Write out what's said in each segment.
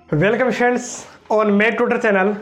Welcome friends on make tutor channel.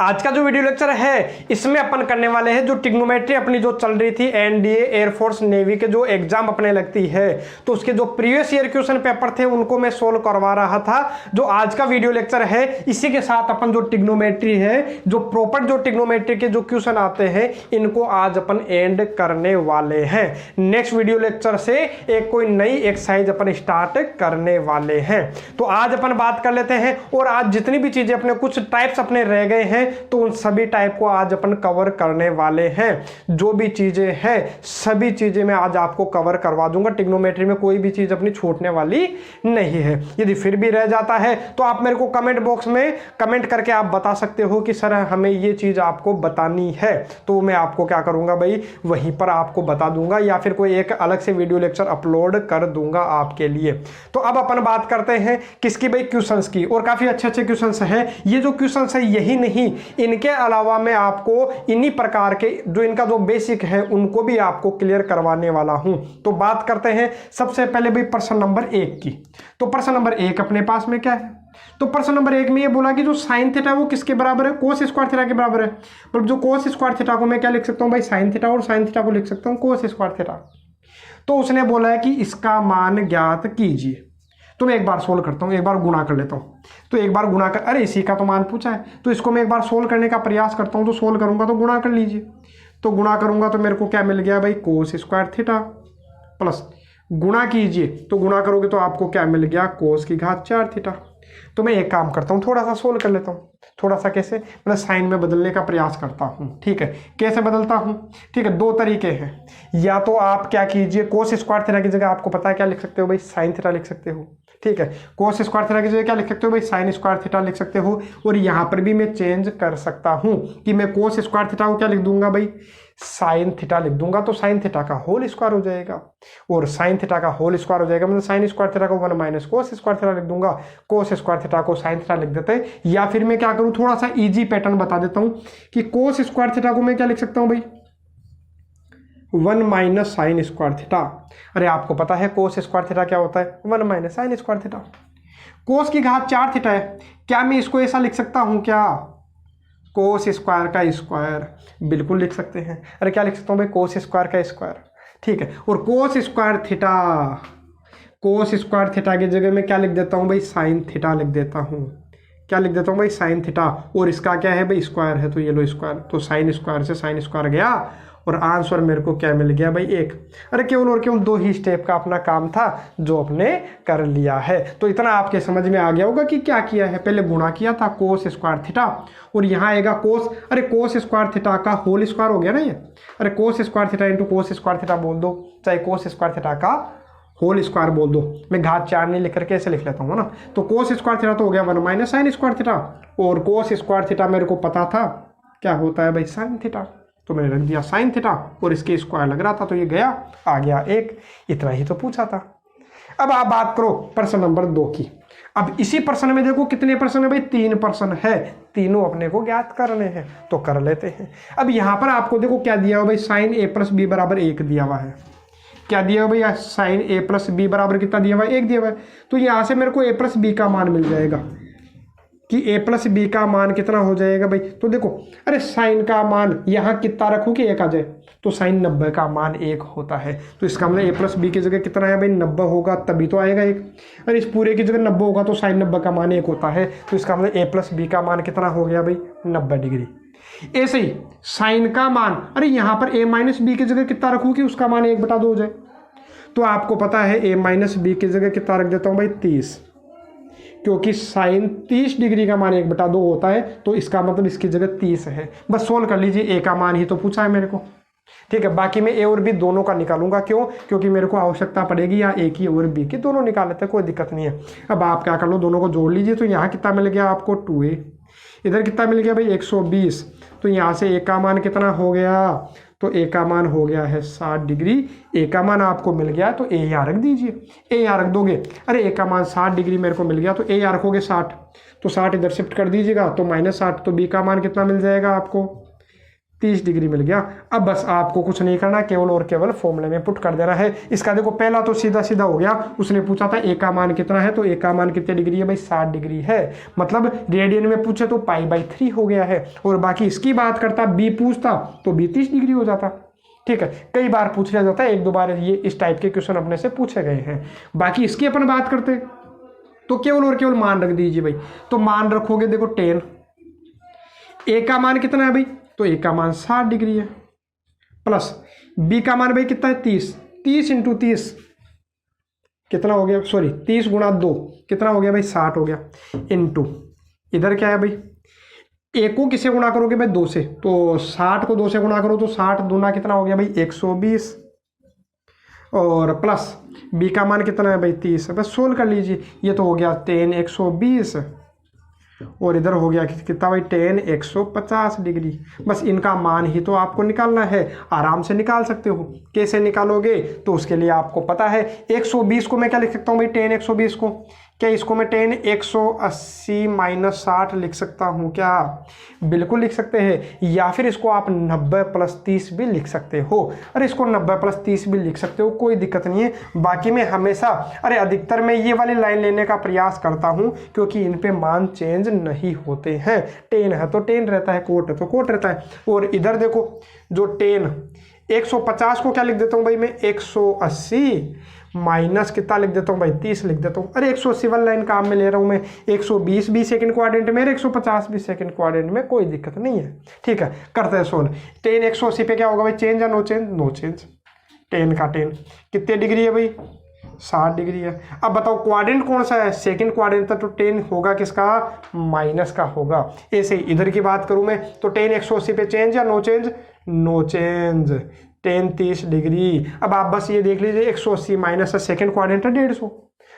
आज का जो वीडियो लेक्चर है इसमें अपन करने वाले हैं जो ट्रिग्नोमेट्री अपनी जो चल रही थी एनडीए एयरफोर्स नेवी के जो एग्जाम अपने लगती है तो उसके जो प्रीवियस ईयर क्वेश्चन पेपर थे उनको मैं सोल्व करवा रहा था। जो आज का वीडियो लेक्चर है इसी के साथ अपन जो ट्रिग्नोमेट्री है जो प्रॉपर जो ट्रिग्नोमेट्री के जो क्वेश्चन आते हैं इनको आज अपन एंड करने वाले हैं। नेक्स्ट वीडियो लेक्चर से एक कोई नई एक्सरसाइज अपन स्टार्ट करने वाले हैं। तो आज अपन बात कर लेते हैं और आज जितनी भी चीजें अपने कुछ टाइप्स अपने रह गए हैं तो उन सभी टाइप को आज अपन कवर करने वाले हैं। जो भी चीजें हैं सभी चीजें मैं आज आपको कवर करवा दूंगा। ट्रिग्नोमेट्री में कोई भी चीज अपनी छूटने वाली नहीं है। यदि फिर भी रह जाता है तो आप मेरे को कमेंट बॉक्स में कमेंट करके आप बता सकते हो कि सर हमें ये चीज आपको बतानी है, तो मैं आपको क्या करूंगा भाई वहीं पर आपको बता दूंगा या फिर कोई एक अलग से वीडियो लेक्चर अपलोड कर दूंगा आपके लिए। तो अब अपन बात करते हैं किसकी भाई, क्वेश्चंस की। और काफी अच्छे अच्छे क्वेश्चंस हैं। ये जो क्वेश्चंस है यही नहीं, इनके अलावा मैं आपको इन्हीं प्रकार के जो इनका जो बेसिक है उनको भी आपको क्लियर करवाने वाला हूं। तो बात करते हैं सबसे पहले भाई प्रश्न नंबर 1 की। तो प्रश्न नंबर 1 अपने पास में क्या है, तो प्रश्न नंबर 1 में ये बोला कि जो साइन थीटा वो किसके बराबर है, कोस स्क्वायर थीटा के बराबर है। मतलब जो कोस स्क्वायर थीटा को मैं क्या लिख सकता हूं भाई, साइन थीटा, और साइन थीटा को लिख सकता हूं कोस स्क्वायर थीटा। तो उसने बोला है कि इसका मान ज्ञात कीजिए। तो मैं एक बार सोल्व करता हूँ, एक बार गुणा कर लेता हूँ। तो एक बार गुणा कर, अरे इसी का तो मान पूछा है तो इसको मैं एक बार सोल्व करने का प्रयास करता हूँ। तो सोल्व करूंगा तो गुणा कर लीजिए। तो गुणा करूंगा तो मेरे को क्या मिल गया भाई, कोस स्क्वायर थीटा प्लस गुणा कीजिए तो गुणा करोगे तो आपको क्या मिल गया, कोस की घात 4 थीटा। तो मैं एक काम करता हूँ, थोड़ा सा सोल्व कर लेता हूँ। थोड़ा सा कैसे, मतलब साइन में बदलने का प्रयास करता हूँ। ठीक है, कैसे बदलता हूँ, ठीक है, दो तरीके हैं। या तो आप क्या कीजिए, कोस स्क्वायर थीटा की जगह आपको पता है क्या लिख सकते हो भाई, साइन थीटा लिख सकते हो। ठीक है, कोस स्क्वायर थीटा की जगह क्या लिख सकते हो भाई, साइन स्क्वायर थीटा लिख सकते हो। और यहाँ पर भी मैं चेंज कर सकता हूँ कि मैं कोस स्क्वायर थीटा को क्या लिख दूंगा भाई, साइन थीटा लिख दूंगा। तो साइन थीटा का होल स्क्वायर हो जाएगा और साइन थीटा का होल स्क्वायर हो जाएगा, मतलब साइन स्क्वायर थीटा को 1 माइनस कोस स्क्वायर थीटा लिख दूंगा। कोस स्क्वायर थीटा को साइन थीटा लिख देते हैं। या फिर मैं क्या करूं, थोड़ा सा इजी पैटर्न बता देता हूं कि कोस स्क्वायर थीटा को मैं क्या लिख सकता हूं भाई, 1 माइनस साइन स्क्वायर थीटा। अरे आपको पता है कोस स्क्वायर थीटा क्या होता है, 1 माइनस साइन स्क्वायर थीटा। कोस की घात 4 थीटा है, क्या मैं इसको ऐसा लिख सकता हूं क्या, कोस स्क्वायर का स्क्वायर, बिल्कुल लिख सकते हैं। अरे क्या लिख सकता हूँ भाई, कोस स्क्वायर का स्क्वायर। ठीक है, और cos square theta, cos square theta की जगह में क्या लिख देता हूँ भाई, साइन थीटा लिख देता हूँ। क्या लिख देता हूँ भाई, साइन थीटा। और इसका क्या है भाई, स्क्वायर है तो ये लो स्क्वायर। तो साइन स्क्वायर से साइन स्क्वायर गया और आंसर मेरे को क्या मिल गया भाई, 1। अरे केवल और केवल 2 ही स्टेप का अपना काम था जो अपने कर लिया है। तो इतना आपके समझ में आ गया होगा कि क्या किया है। पहले गुणा किया था कोस स्क्वायर थीटा और यहाँ आएगा कोस, अरे कोस स्क्वायर थीटा का होल स्क्वायर हो गया ना ये। अरे cos square theta into cos square theta बोल दो, चाहे कोस स्क्वायर थीटा का होल स्क्वायर बोल दो। मैं घात 4 नहीं लिख करके ऐसे लिख लेता हूँ ना। तो कोस स्क्वायर थीटा तो हो गया 1 माइनस साइन स्क्वायर थीटा, और कोस स्क्वायर थीटा मेरे को पता था क्या होता है भाई, साइन थीटा। तो मैंने रख दिया साइन थीटा और इसके स्क्वायर लग रहा था तो ये गया, आ गया 1। इतना ही तो पूछा था। अब आप बात करो प्रश्न नंबर 2 की। अब इसी प्रश्न में देखो कितने प्रश्न है भाई, 3 प्रश्न है। तीनों अपने को ज्ञात करने हैं तो कर लेते हैं। अब यहाँ पर आपको देखो क्या दिया हुआ भाई, साइन a प्लस बी बराबर 1 दिया हुआ है। क्या दिया हुआ भाई, साइन a प्लस बी बराबर कितना दिया हुआ है, 1 दिया हुआ है। तो यहाँ से मेरे को a प्लस बी का मान मिल जाएगा कि a प्लस बी का मान कितना हो जाएगा भाई। तो देखो, अरे साइन का मान यहाँ कितना रखूँ कि 1 आ जाए, तो साइन 90 का मान 1 होता है। तो इसका मतलब a प्लस बी की जगह कितना है भाई, 90 होगा तभी तो आएगा 1। अरे इस पूरे की जगह 90 होगा तो साइन 90 का मान 1 होता है। तो इसका मतलब a प्लस बी का मान कितना हो गया भाई, 90 डिग्री। ऐसे ही साइन का मान, अरे यहाँ पर a माइनस बी की जगह कितना रखूँ कि उसका मान 1/2 हो जाए। तो आपको पता है a माइनस बी की जगह कितना रख देता हूँ भाई, 30, क्योंकि साइन 30 डिग्री का मान 1/2 होता है। तो इसका मतलब इसकी जगह 30 है। बस सोल्व कर लीजिए, a का मान ही तो पूछा है मेरे को। ठीक है, बाकी मैं a और b दोनों का निकालूंगा। क्यों, क्योंकि मेरे को आवश्यकता पड़ेगी या a की और b की, दोनों निकाल लेते हैं, कोई दिक्कत नहीं है। अब आप क्या कर लो, दोनों को जोड़ लीजिए। तो यहाँ कितना मिल गया आपको, 2a। इधर कितना मिल गया भाई, 120। तो यहाँ से a का मान कितना हो गया, तो a का मान हो गया है 60 डिग्री। a का मान आपको मिल गया तो a यहाँ रख दीजिए, a यहाँ रख दोगे। अरे a का मान 60 डिग्री मेरे को मिल गया तो a यहाँ रखोगे 60, तो 60 इधर शिफ्ट कर दीजिएगा तो -60। तो b का मान कितना मिल जाएगा आपको, 30 डिग्री मिल गया। अब बस आपको कुछ नहीं करना, केवल और केवल फॉर्मूले में पुट कर देना है। इसका देखो पहला तो सीधा सीधा हो गया, उसने पूछा था ए का मान कितना है, तो ए का मान कितने डिग्री है भाई 60 डिग्री है, मतलब रेडियन में पूछे तो π/3 हो गया है। और बाकी इसकी बात करता, बी पूछता तो बी 30 डिग्री हो जाता। ठीक है, कई बार पूछ लिया जाता है, एक दो बार ये इस टाइप के क्वेश्चन अपने से पूछे गए हैं। बाकी इसकी अपन बात करते तो केवल और केवल मान रख दीजिए भाई। तो मान रखोगे देखो 10, ए का मान कितना है भाई, तो ए का मान 60 डिग्री है, प्लस बी का मान भाई कितना है 30, 30 × 30 कितना हो गया, सॉरी 30 × 2 कितना हो गया भाई 60 हो गया, इनटू इधर क्या है भाई, ए को किसे गुणा करोगे भाई 2 से, तो 60 को 2 से गुणा करो तो 60 दूना कितना हो गया भाई 120, और प्लस बी का मान कितना है भाई 30, बस सोल्व कर लीजिए। ये तो हो गया 10 120 और इधर हो गया कितना भाई 10 150 डिग्री। बस इनका मान ही तो आपको निकालना है, आराम से निकाल सकते हो। कैसे निकालोगे, तो उसके लिए आपको पता है 120 को मैं क्या लिख सकता हूँ भाई 10 120 को, क्या इसको मैं 10 180 - 60 लिख सकता हूँ क्या, बिल्कुल लिख सकते हैं। या फिर इसको आप 90 + 30 भी लिख सकते हो, अरे इसको 90 + 30 भी लिख सकते हो, कोई दिक्कत नहीं है। बाकी मैं हमेशा अधिकतर मैं ये वाली लाइन लेने का प्रयास करता हूँ, क्योंकि इन पे मान चेंज नहीं होते हैं। 10 है तो 10 रहता है, कोट है तो कोट रहता है। और इधर देखो जो 10 150 को क्या लिख देता हूँ भाई मैं 180 माइनस कितना लिख देता हूँ भाई 30 लिख देता हूँ। अरे 180 वाली लाइन काम में ले रहा हूँ मैं, 120 भी सेकंड क्वाड्रेंट में, 150 भी सेकंड क्वाड्रेंट में, कोई दिक्कत नहीं है। ठीक है, करते हैं सोल्व। 10 180 पे क्या होगा भाई, चेंज या नो चेंज, नो चेंज। 10 का 10 कितने डिग्री है भाई 60 डिग्री है। अब बताओ क्वाड्रेंट कौन सा है, सेकंड क्वाड्रेंट था, तो 10 होगा किसका, माइनस का होगा। ऐसे ही इधर की बात करूं मैं तो 10 180 पे चेंज या no change, no change. 10 30 degree. अब आप बस ये देख लीजिए 180 माइनस है, सेकंड क्वाड्रेंट है 150।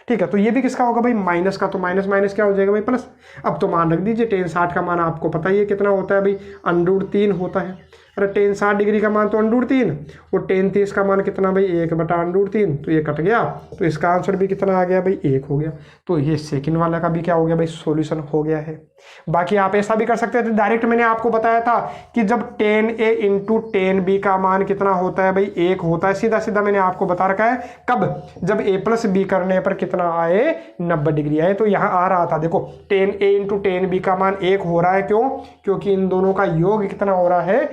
ठीक है, तो ये भी किसका होगा भाई माइनस का, तो माइनस माइनस क्या हो जाएगा भाई प्लस। अब तो मान रख दीजिए 10 60 का मान आपको पता ही है कितना होता है भाई, √3 होता है। अरे 10 60 डिग्री का मान तो √3 और 10 30 का मान कितना भाई 1/√3, तो ये कट गया, तो इसका आंसर भी कितना आ गया भाई 1 हो गया। तो ये सेकंड वाला का भी क्या हो गया भाई सॉल्यूशन हो गया है। बाकी आप ऐसा भी कर सकते थे, डायरेक्ट मैंने आपको बताया था कि जब 10a × 10b का मान कितना होता है भाई 1 होता है, सीधा सीधा मैंने आपको बता रखा है। कब, जब a + b करने पर कितना आए 90 डिग्री आए। तो यहाँ आ रहा था देखो 10a × 10b का मान 1 हो रहा है, क्यों, क्योंकि इन दोनों का योग कितना हो रहा है,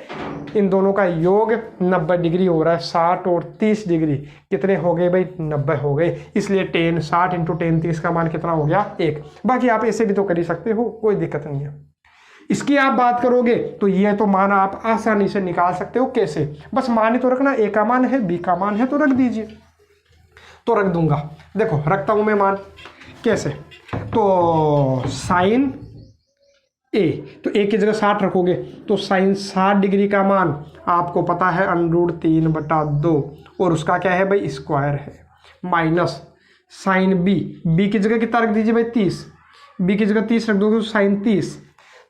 इन दोनों का योग 90 डिग्री हो रहा है। 60 और 30 डिग्री कितने हो गए भाई 90 हो गए, इसलिए 10 60 × 10 30 का मान कितना हो गया 1। बाकी आप ऐसे भी तो कर ही सकते हो, कोई दिक्कत नहीं है। इसकी आप बात करोगे तो ये तो मान आप आसानी से निकाल सकते हो। कैसे, बस मान ही तो रखना, ए का मान है बी का मान है तो रख दीजिए। तो रख दूंगा, देखो रखता हूं मैं मान, कैसे, तो साइन ए, तो ए की जगह 60 रखोगे तो साइन 60 डिग्री का मान आपको पता है √3/2 और उसका क्या है भाई स्क्वायर है, माइनस साइन बी, बी की जगह कितना रख दीजिए भाई 30, बी की जगह 30 रख दोगे तो साइन 30,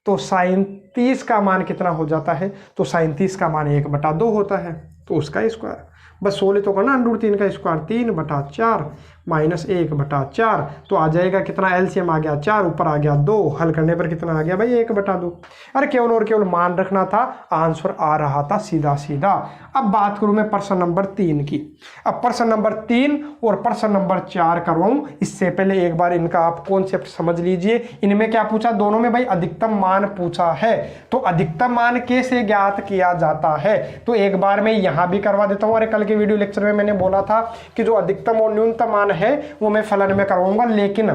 तो साइन 30 का मान कितना हो जाता है, तो साइन 30 का मान 1/2 होता है, तो उसका स्क्वायर। बस 16 तो करना, √3 का स्क्वायर 3/4 माइनस 1/4, तो आ जाएगा कितना, एलसीएम आ गया 4, ऊपर आ गया 2, हल करने पर कितना आ गया भाई 1/2। अरे केवल और केवल मान रखना था, आंसर आ रहा था सीधा सीधा। अब बात करूं मैं प्रश्न नंबर 3 की। अब प्रश्न नंबर 3 और प्रश्न नंबर 4 करवाऊं, इससे पहले एक बार इनका आप कॉन्सेप्ट समझ लीजिए। इनमें क्या पूछा, दोनों में भाई अधिकतम मान पूछा है, तो अधिकतम मान कैसे ज्ञात किया जाता है, तो एक बार मैं यहां भी करवा देता हूं। अरे कल के वीडियो लेक्चर में मैंने बोला था कि जो अधिकतम और न्यूनतम मान है वो मैं फलन में करवाऊंगा, लेकिन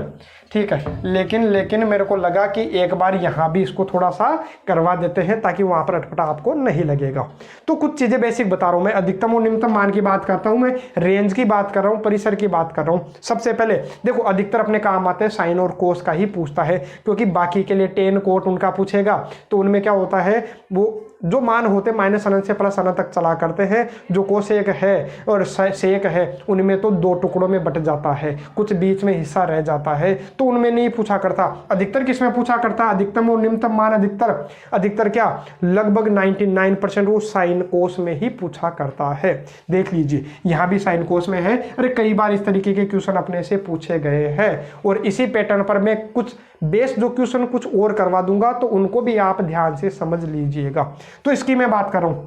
ठीक है, लेकिन मेरे को लगा कि एक बार यहां भी इसको थोड़ा सा करवा देते हैं ताकि वहां पर अटपटा आपको नहीं लगेगा। तो कुछ चीजें बेसिक बता रहा हूं मैं, अधिकतम और न्यूनतम मान की बात करता हूं मैं, रेंज की बात कर रहा हूं, परिसर की बात कर रहा हूं। सबसे पहले देखो अधिकतर अपने काम आते हैं साइन और कोस का ही पूछता है, क्योंकि बाकी के लिए टेन कोट उनका पूछेगा, तो उनमें क्या होता है वो जो मान होते माइनस अनंत से प्लस अनंत तक चला करते हैं। जो कोसेक है और सेक है उनमें तो 2 टुकड़ों में बट जाता है, कुछ बीच में हिस्सा रह जाता है, तो उनमें नहीं पूछा करता। अधिकतर किसमें पूछा करता? अधिकतम और निम्नतम मान अधिकतर क्या लगभग 99% वो साइन कोस में ही पूछा करता है। देख लीजिए यहां भी साइन कोस में है। अरे कई बार इस तरीके के क्वेश्चन अपने से पूछे गए हैं और इसी पैटर्न पर मैं कुछ बेस जो क्वेश्चन कुछ और करवा दूंगा, तो उनको भी आप ध्यान से समझ लीजिएगा। तो इसकी मैं बात कर रहा हूं।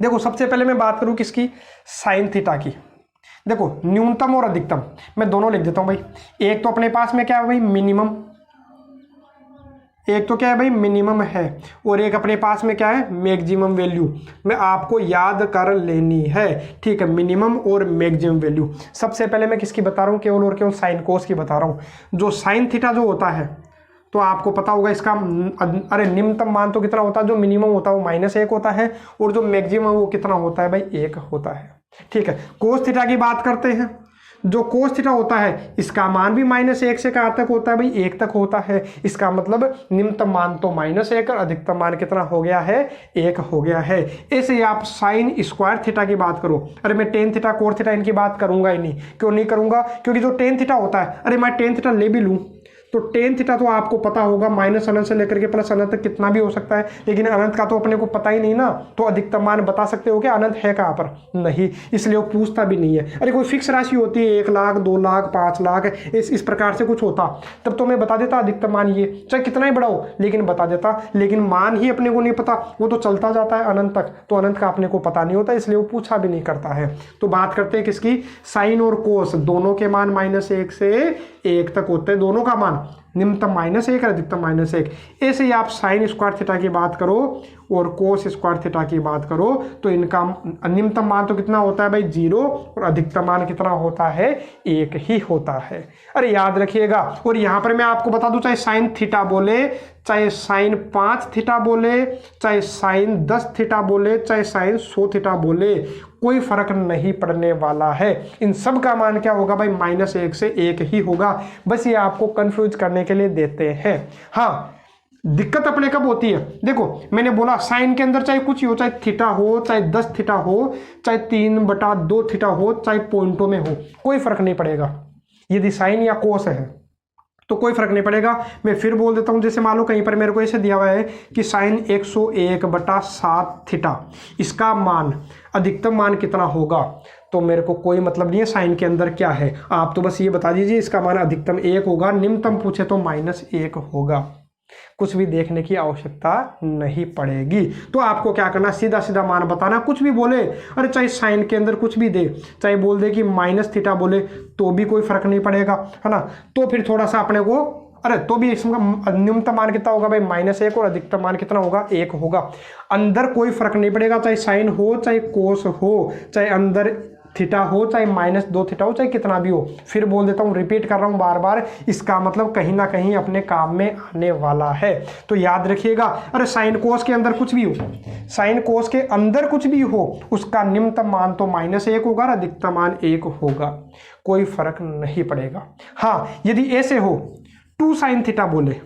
देखो सबसे पहले मैं बात करूं किसकी? साइन थीटा की। देखो न्यूनतम और अधिकतम मैं दोनों लिख देता हूं भाई। एक तो अपने पास में क्या है भाई? मिनिमम। एक तो क्या है भाई? मिनिमम है। और एक अपने पास में क्या है? Maximum value. मैं आपको याद कर लेनी है, ठीक है? मिनिमम और मैक्सिमम वैल्यू। सबसे पहले मैं किसकी बता रहा हूँ? केवल और केवल साइन कोस की बता रहा हूँ। जो साइन थीटा जो होता है, तो आपको पता होगा इसका अरे निम्नतम मान तो कितना होता है? जो मिनिमम होता है वो -1 होता है, और जो मैक्सिमम वो कितना होता है भाई? 1 होता है, ठीक है? कोस थीटा की बात करते हैं। जो कोस थीटा होता है इसका मान भी -1 से कहाँ तक होता है भाई? 1 तक होता है। इसका मतलब निम्नतम मान तो -1 और अधिकतम मान कितना हो गया है? 1 हो गया है। ऐसे ही आप साइन स्क्वायर थीटा की बात करो। अरे मैं टेन थीटा कोर थीटा इनकी बात करूंगा ही नहीं। क्यों नहीं करूंगा? क्योंकि जो टेन थीटा होता है, अरे मैं टेन थीटा ले भी लूँ तो टेन थीटा तो आपको पता होगा माइनस अनंत से लेकर के प्लस अनंत तक कितना भी हो सकता है, लेकिन अनंत का तो अपने को पता ही नहीं ना। तो अधिकतम मान बता सकते हो कि अनंत है कहाँ पर? नहीं, इसलिए वो पूछता भी नहीं है। अरे कोई फिक्स राशि होती है 1 लाख 2 लाख 5 लाख इस प्रकार से कुछ होता, तब तो मैं बता देता अधिकतम मान ये, चाहे कितना ही बड़ा हो लेकिन बता देता। लेकिन मान ही अपने को नहीं पता, वो तो चलता जाता है अनंत तक, तो अनंत का अपने को पता नहीं होता, इसलिए वो पूछा भी नहीं करता है। तो बात करते हैं किसकी? साइन और कोस दोनों के मान -1 से 1 तक होते हैं। दोनों का मान निम्नतम -1 और अधिकतम -1। ऐसे ही आप साइन स्क्वायर थीटा की बात करो और कोस स्क्वायर थीटा की बात करो, तो इनका निम्नतम मान तो कितना होता है भाई? 0, और अधिकतम मान कितना होता है? 1 ही होता है। अरे याद रखिएगा। और यहाँ पर मैं आपको बता दूं, चाहे साइन थीटा बोले, चाहे साइन 5 थीटा बोले, चाहे साइन 10 थीटा बोले, चाहे साइन 100 थीटा बोले, कोई फर्क नहीं पड़ने वाला है। इन सब का मान क्या होगा भाई? -1 से 1 ही होगा। बस ये आपको कंफ्यूज करने के लिए देते हैं। हाँ, दिक्कत अपने कब होती है? देखो मैंने बोला साइन के अंदर चाहे कुछ ही हो, चाहे थीटा हो, चाहे 10 थीटा हो, चाहे 3/2 थीटा हो, चाहे पॉइंटों में हो, कोई फर्क नहीं पड़ेगा। यदि साइन या कोस है तो कोई फर्क नहीं पड़ेगा। मैं फिर बोल देता हूं, जैसे मान लो कहीं पर मेरे को ऐसे दिया हुआ है कि साइन 101/7 थीटा, इसका मान अधिकतम मान कितना होगा? तो मेरे को कोई मतलब नहीं है साइन के अंदर क्या है, आप तो बस ये बता दीजिए इसका मान अधिकतम 1 होगा, निम्नतम पूछे तो -1 होगा। कुछ भी देखने की आवश्यकता नहीं पड़ेगी। तो आपको क्या करना? सीधा सीधा मान बताना। कुछ भी बोले, अरे चाहे साइन के अंदर कुछ भी दे, चाहे बोल दे कि -थीटा बोले, तो भी कोई फर्क नहीं पड़ेगा, है ना? तो फिर थोड़ा सा अपने को, अरे तो भी इसका न्यूनतम मान कितना होगा भाई? -1, और अधिकतम मान कितना होगा? 1 होगा। अंदर कोई फर्क नहीं पड़ेगा, चाहे साइन हो, चाहे कोस हो, चाहे अंदर थीटा हो, चाहे -2 थीटा हो, चाहे कितना भी हो। फिर बोल देता हूँ, रिपीट कर रहा हूँ बार बार, इसका मतलब कहीं ना कहीं अपने काम में आने वाला है। तो याद रखिएगा। अरे साइन कोस के अंदर कुछ भी हो, साइन कोस के अंदर कुछ भी हो, उसका निम्नतम मान तो -1 होगा और अधिकतम मान 1 होगा। कोई फर्क नहीं पड़ेगा। हाँ, यदि ऐसे हो 2 साइन थीटा बोले,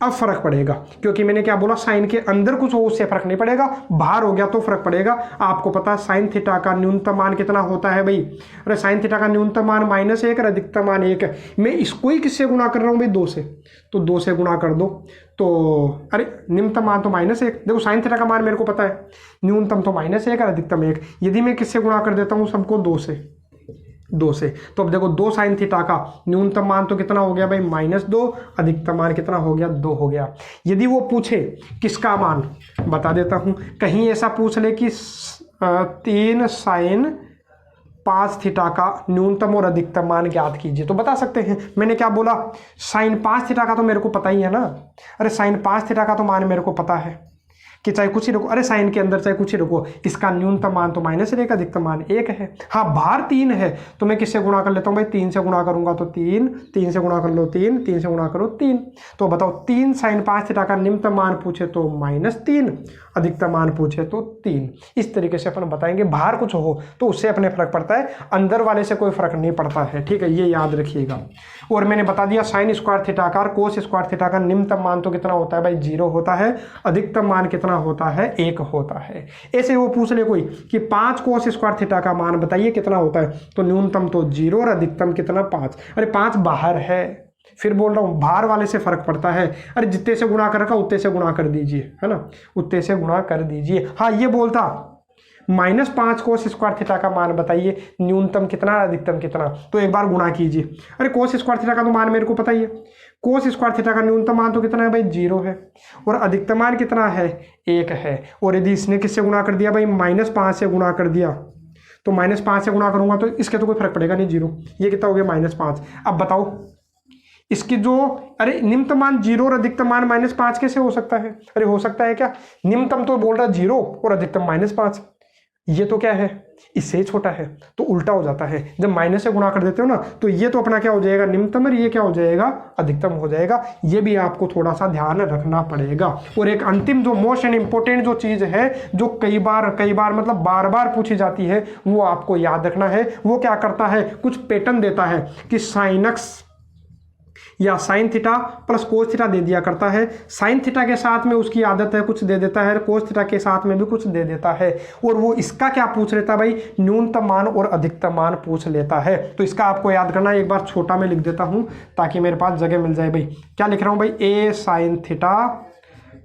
अब फर्क पड़ेगा, क्योंकि मैंने क्या बोला? साइन के अंदर कुछ हो उससे फर्क नहीं पड़ेगा, बाहर हो गया तो फर्क पड़ेगा। आपको पता है साइन थीटा का न्यूनतम मान कितना होता है भाई? अरे साइन थीटा का न्यूनतम मान -1 और अधिकतम मान 1 है। मैं इसको ही किससे गुणा कर रहा हूँ भाई? 2 से। तो 2 से गुणा कर दो, तो अरे निम्नतम मान तो -1। देखो साइन थीटा का मान मेरे को पता है, न्यूनतम तो -1 और अधिकतम 1। यदि मैं किससे गुणा कर देता हूँ सबको? 2 से। तो अब देखो 2 साइन थीटा का न्यूनतम मान तो कितना हो गया भाई? -2, अधिकतम मान कितना हो गया? 2 हो गया। यदि वो पूछे किसका मान, बता देता हूं। कहीं ऐसा पूछ ले कि 3 साइन 5 थीटा का न्यूनतम और अधिकतम मान ज्ञात कीजिए, तो बता सकते हैं। मैंने क्या बोला? साइन 5 थीटा का तो मेरे को पता ही है ना। अरे साइन 5 थीटा का तो मान मेरे को पता है कि चाहे कुछ ही रखो, अरे साइन के अंदर चाहे कुछ ही रखो, इसका न्यूनतम मान तो -1, अधिकतम मान 1 है। हाँ, बाहर 3 है, तो मैं किससे गुणा कर लेता हूँ भाई? 3 से गुणा करूंगा तो 3 से गुणा कर लो 3 से गुणा करो 3। तो बताओ 3 साइन 5 थीटा का निम्नतम मान पूछे तो -3, अधिकतम मान पूछे तो 3। इस तरीके से अपन बताएंगे। बाहर कुछ हो तो उससे अपने फर्क पड़ता है, अंदर वाले से कोई फर्क नहीं पड़ता है, ठीक है? ये याद रखिएगा। और मैंने बता दिया साइन स्क्वायर थीटा का और कोस स्क्वायर थीटा का निम्नतम मान तो कितना होता है भाई? 0 होता है। अधिकतम मान कितना होता है? 1 होता है। ऐसे वो पूछ ले कोई कि 5 कोस स्क्वायर थीटा का मान बताइए कितना होता है, तो न्यूनतम तो 0 और अधिकतम कितना? 5। अरे 5 बाहर है, फिर बोल रहा हूँ भार वाले से फर्क पड़ता है। अरे जितने से गुणा कर रखा उतने से गुणा कर दीजिए, है ना, उतने से गुणा कर दीजिए। हाँ ये बोलता -5 कोस स्क्वायर थीटा का मान बताइए, न्यूनतम कितना अधिकतम कितना, तो एक बार गुणा कीजिए। अरे कोस स्क्वायर थीटा का तो मान मेरे को पता ही है, कोस स्क्वायर थीटा का न्यूनतम मान तो कितना है भाई 0 है, और अधिकतम मान कितना है 1 है। और यदि इसने किससे गुणा कर दिया भाई -5 से गुणा कर दिया, तो -5 से गुणा करूंगा तो इसके तो कोई फर्क पड़ेगा नहीं, 0। ये कितना हो गया -5। अब बताओ इसकी जो, अरे निम्नतम मान 0 और अधिकतम मान -5 कैसे हो सकता है? अरे हो सकता है क्या, निम्नतम तो बोल रहा है 0 और अधिकतम -5, ये तो क्या है इससे छोटा है, तो उल्टा हो जाता है। जब माइनस से गुणा कर देते हो ना तो ये तो अपना क्या हो जाएगा निम्नतम, और ये क्या हो जाएगा अधिकतम हो जाएगा। ये भी आपको थोड़ा सा ध्यान रखना पड़ेगा। और एक अंतिम जो मोस्ट एंड इंपॉर्टेंट जो चीज है, जो कई बार मतलब बार बार पूछी जाती है, वो आपको याद रखना है। वो क्या करता है, कुछ पैटर्न देता है कि साइन एक्स या sine theta plus cos theta दे दिया करता है। साइन थीटा के साथ में उसकी आदत है कुछ दे देता है, कोस थीटा के साथ में भी कुछ दे देता है। और वो इसका क्या पूछ लेता है भाई, न्यूनतम मान और अधिकतम मान पूछ लेता है। तो इसका आपको याद करना है, एक बार छोटा में लिख देता हूं ताकि मेरे पास जगह मिल जाए। भाई क्या लिख रहा हूं भाई, a sine theta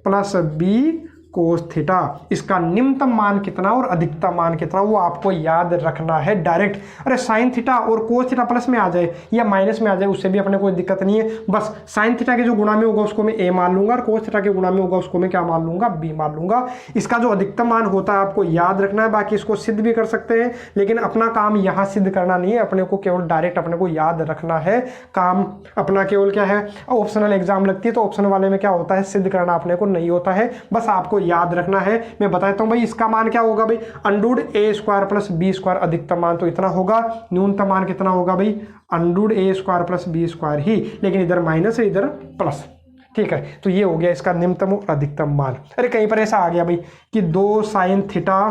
plus b cos theta, इसका निम्नतम मान कितना और अधिकतम मान कितना, वो आपको याद रखना है डायरेक्ट। अरे साइन थीटा और कोस थीटा प्लस में आ जाए या माइनस में आ जाए उससे भी अपने कोई दिक्कत नहीं है। बस साइन थीटा के जो गुणा में होगा उसको मैं ए मान लूंगा, और कोस थीटा के गुणा में होगा उसको मैं क्या मान लूंगा, बी मान लूंगा। इसका जो अधिकतम मान होता है आपको याद रखना है, बाकी इसको सिद्ध भी कर सकते हैं, लेकिन अपना काम यहाँ सिद्ध करना नहीं है, अपने को केवल डायरेक्ट अपने को याद रखना है। काम अपना केवल क्या है, ऑप्शनल एग्जाम लगती है तो ऑप्शन वाले में क्या होता है, सिद्ध करना अपने को नहीं होता है, बस आपको याद रखना है। मैं बताता हूं भाई, इसका मान क्या होगा भाई, अंडूड a square plus b square, अधिकतम मान तो इतना होगा, न्यूनतम मान कितना होगा भाई, अंडूड a square plus b square ही, लेकिन इधर माइनस है इधर प्लस, ठीक है। तो ये हो गया इसका निम्नतम और अधिकतम मान। अरे कहीं पर ऐसा आ गया भाई कि 2 साइन थीटा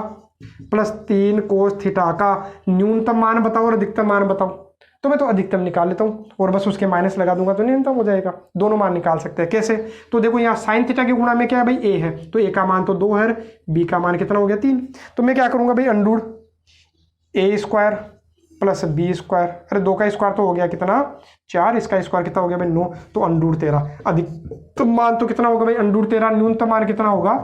प्लस 3 कोस थीटा का न्यूनतम मान बताओ और अधिकतम मान बताओ, तो मैं तो अधिकतम निकाल लेता हूँ और बस उसके माइनस लगा दूंगा तो न्यूनतम हो जाएगा। दोनों मान निकाल सकते हैं, कैसे, तो देखो यहाँ साइन थीटा के गुणा में क्या है भाई, ए है, तो ए का मान तो 2 है, बी का मान कितना हो गया 3, तो मैं क्या करूंगा भाई, अंडूड a square plus b square, अरे 2 का स्क्वायर तो हो गया कितना 4, इसका स्क्वायर कितना हो गया भाई 9, तो अंडूड 13, अधिकतम मान तो कितना होगा भाई अंडूड 13, न्यूनतम मान कितना होगा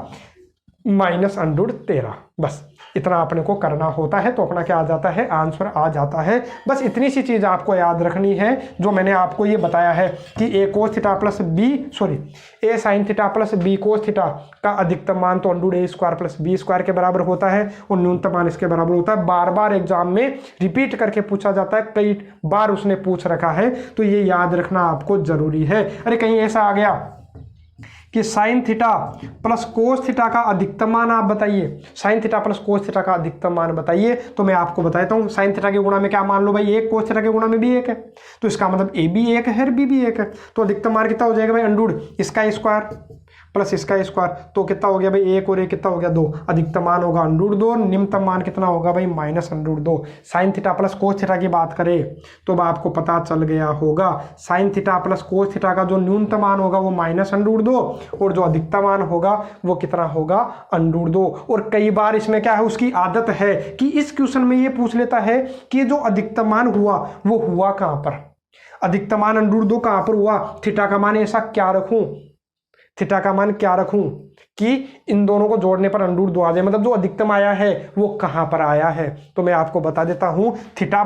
माइनस अंडूड 13। बस इतना अपने को करना होता है तो अपना क्या आ जाता है, आंसर आ जाता है। बस इतनी सी चीज आपको याद रखनी है जो मैंने आपको ये बताया है कि a cos theta plus b a sine theta plus b cos theta का अधिकतम मान तो under root a square plus b square के बराबर होता है और न्यूनतम मान इसके बराबर होता है। बार बार एग्जाम में रिपीट करके पूछा जाता है, कई बार उसने पूछ रखा है, तो ये याद रखना आपको जरूरी है। अरे कहीं ऐसा आ गया कि sign theta plus cos theta का अधिकतम मान आप बताइए, sign theta plus cos theta का अधिकतम मान बताइए, तो मैं आपको बताता हूं साइन थीटा के गुणा में क्या मान लो भाई 1, कोस थीटा के गुणा में भी 1 है, तो इसका मतलब ए भी 1 है और बी भी 1 है, तो अधिकतम मान कितना हो जाएगा भाई अंडूड इसका स्क्वायर प्लस इसका स्क्वायर, तो कितना हो गया भाई 1 और 1 कितना हो गया 2, अधिकतम मान होगा अंडूड 2, निम्नतम मान कितना होगा भाई minus under root 2। Sine theta plus cos theta की बात करें तो अब आपको पता चल गया होगा, sign theta plus cos theta का जो न्यूनतम मान होगा वो माइनस अंडूड 2 और जो अधिकतम मान होगा वो कितना होगा अंडूड 2। और कई बार इसमें क्या है, उसकी आदत है कि इस क्वेश्चन में ये पूछ लेता है कि जो अधिकतम मान हुआ वो हुआ कहां पर, अधिकतम मान अंडूड 2 कहां पर हुआ, थीटा का मान ऐसा क्या रखूं, थीटा का मान क्या रखूं कि इन दोनों को जोड़ने पर अंडूड 2 आ जाए, मतलब जो अधिकतम आया है वो कहां पर आया है। तो मैं आपको बता देता हूं, थीटा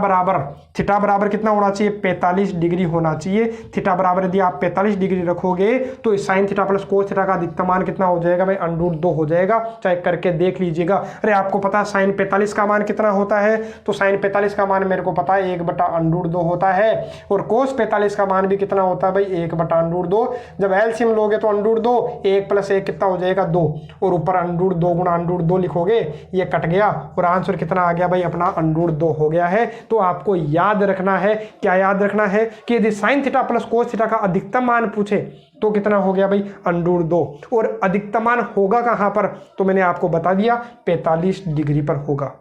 बराबर कितना होना चाहिए 45 डिग्री होना चाहिए। थीटा बराबर यदि आप 45 डिग्री रखोगे तो sign theta plus cos theta का अधिकतम मान कितना हो जाएगा भाई अंडूड 2 हो जाएगा, चेक करके देख लीजिएगा। अरे आपको पता है साइन 45 का मान कितना होता है, तो साइन 45 का मान मेरे को पता है 1/√2 होता है, और कोस 45 का मान भी कितना होता है भाई 1/√2। जब एलसीएम लोगे तो अंडूड 2 1 + 1 कितना हो जाएगा 2, और ऊपर अंडूड 2 गुणा अंडूड 2 लिखोगे, ये कट गया और आंसर कितना आ गया भाई अपना अंडूड 2 हो गया है। तो आपको याद रखना है, क्या याद रखना है कि यदि sign theta plus cos theta का अधिकतम मान पूछे तो कितना हो गया भाई √2। और अधिकतम मान होगा कहाँ पर, तो मैंने आपको बता दिया 45 डिग्री पर होगा।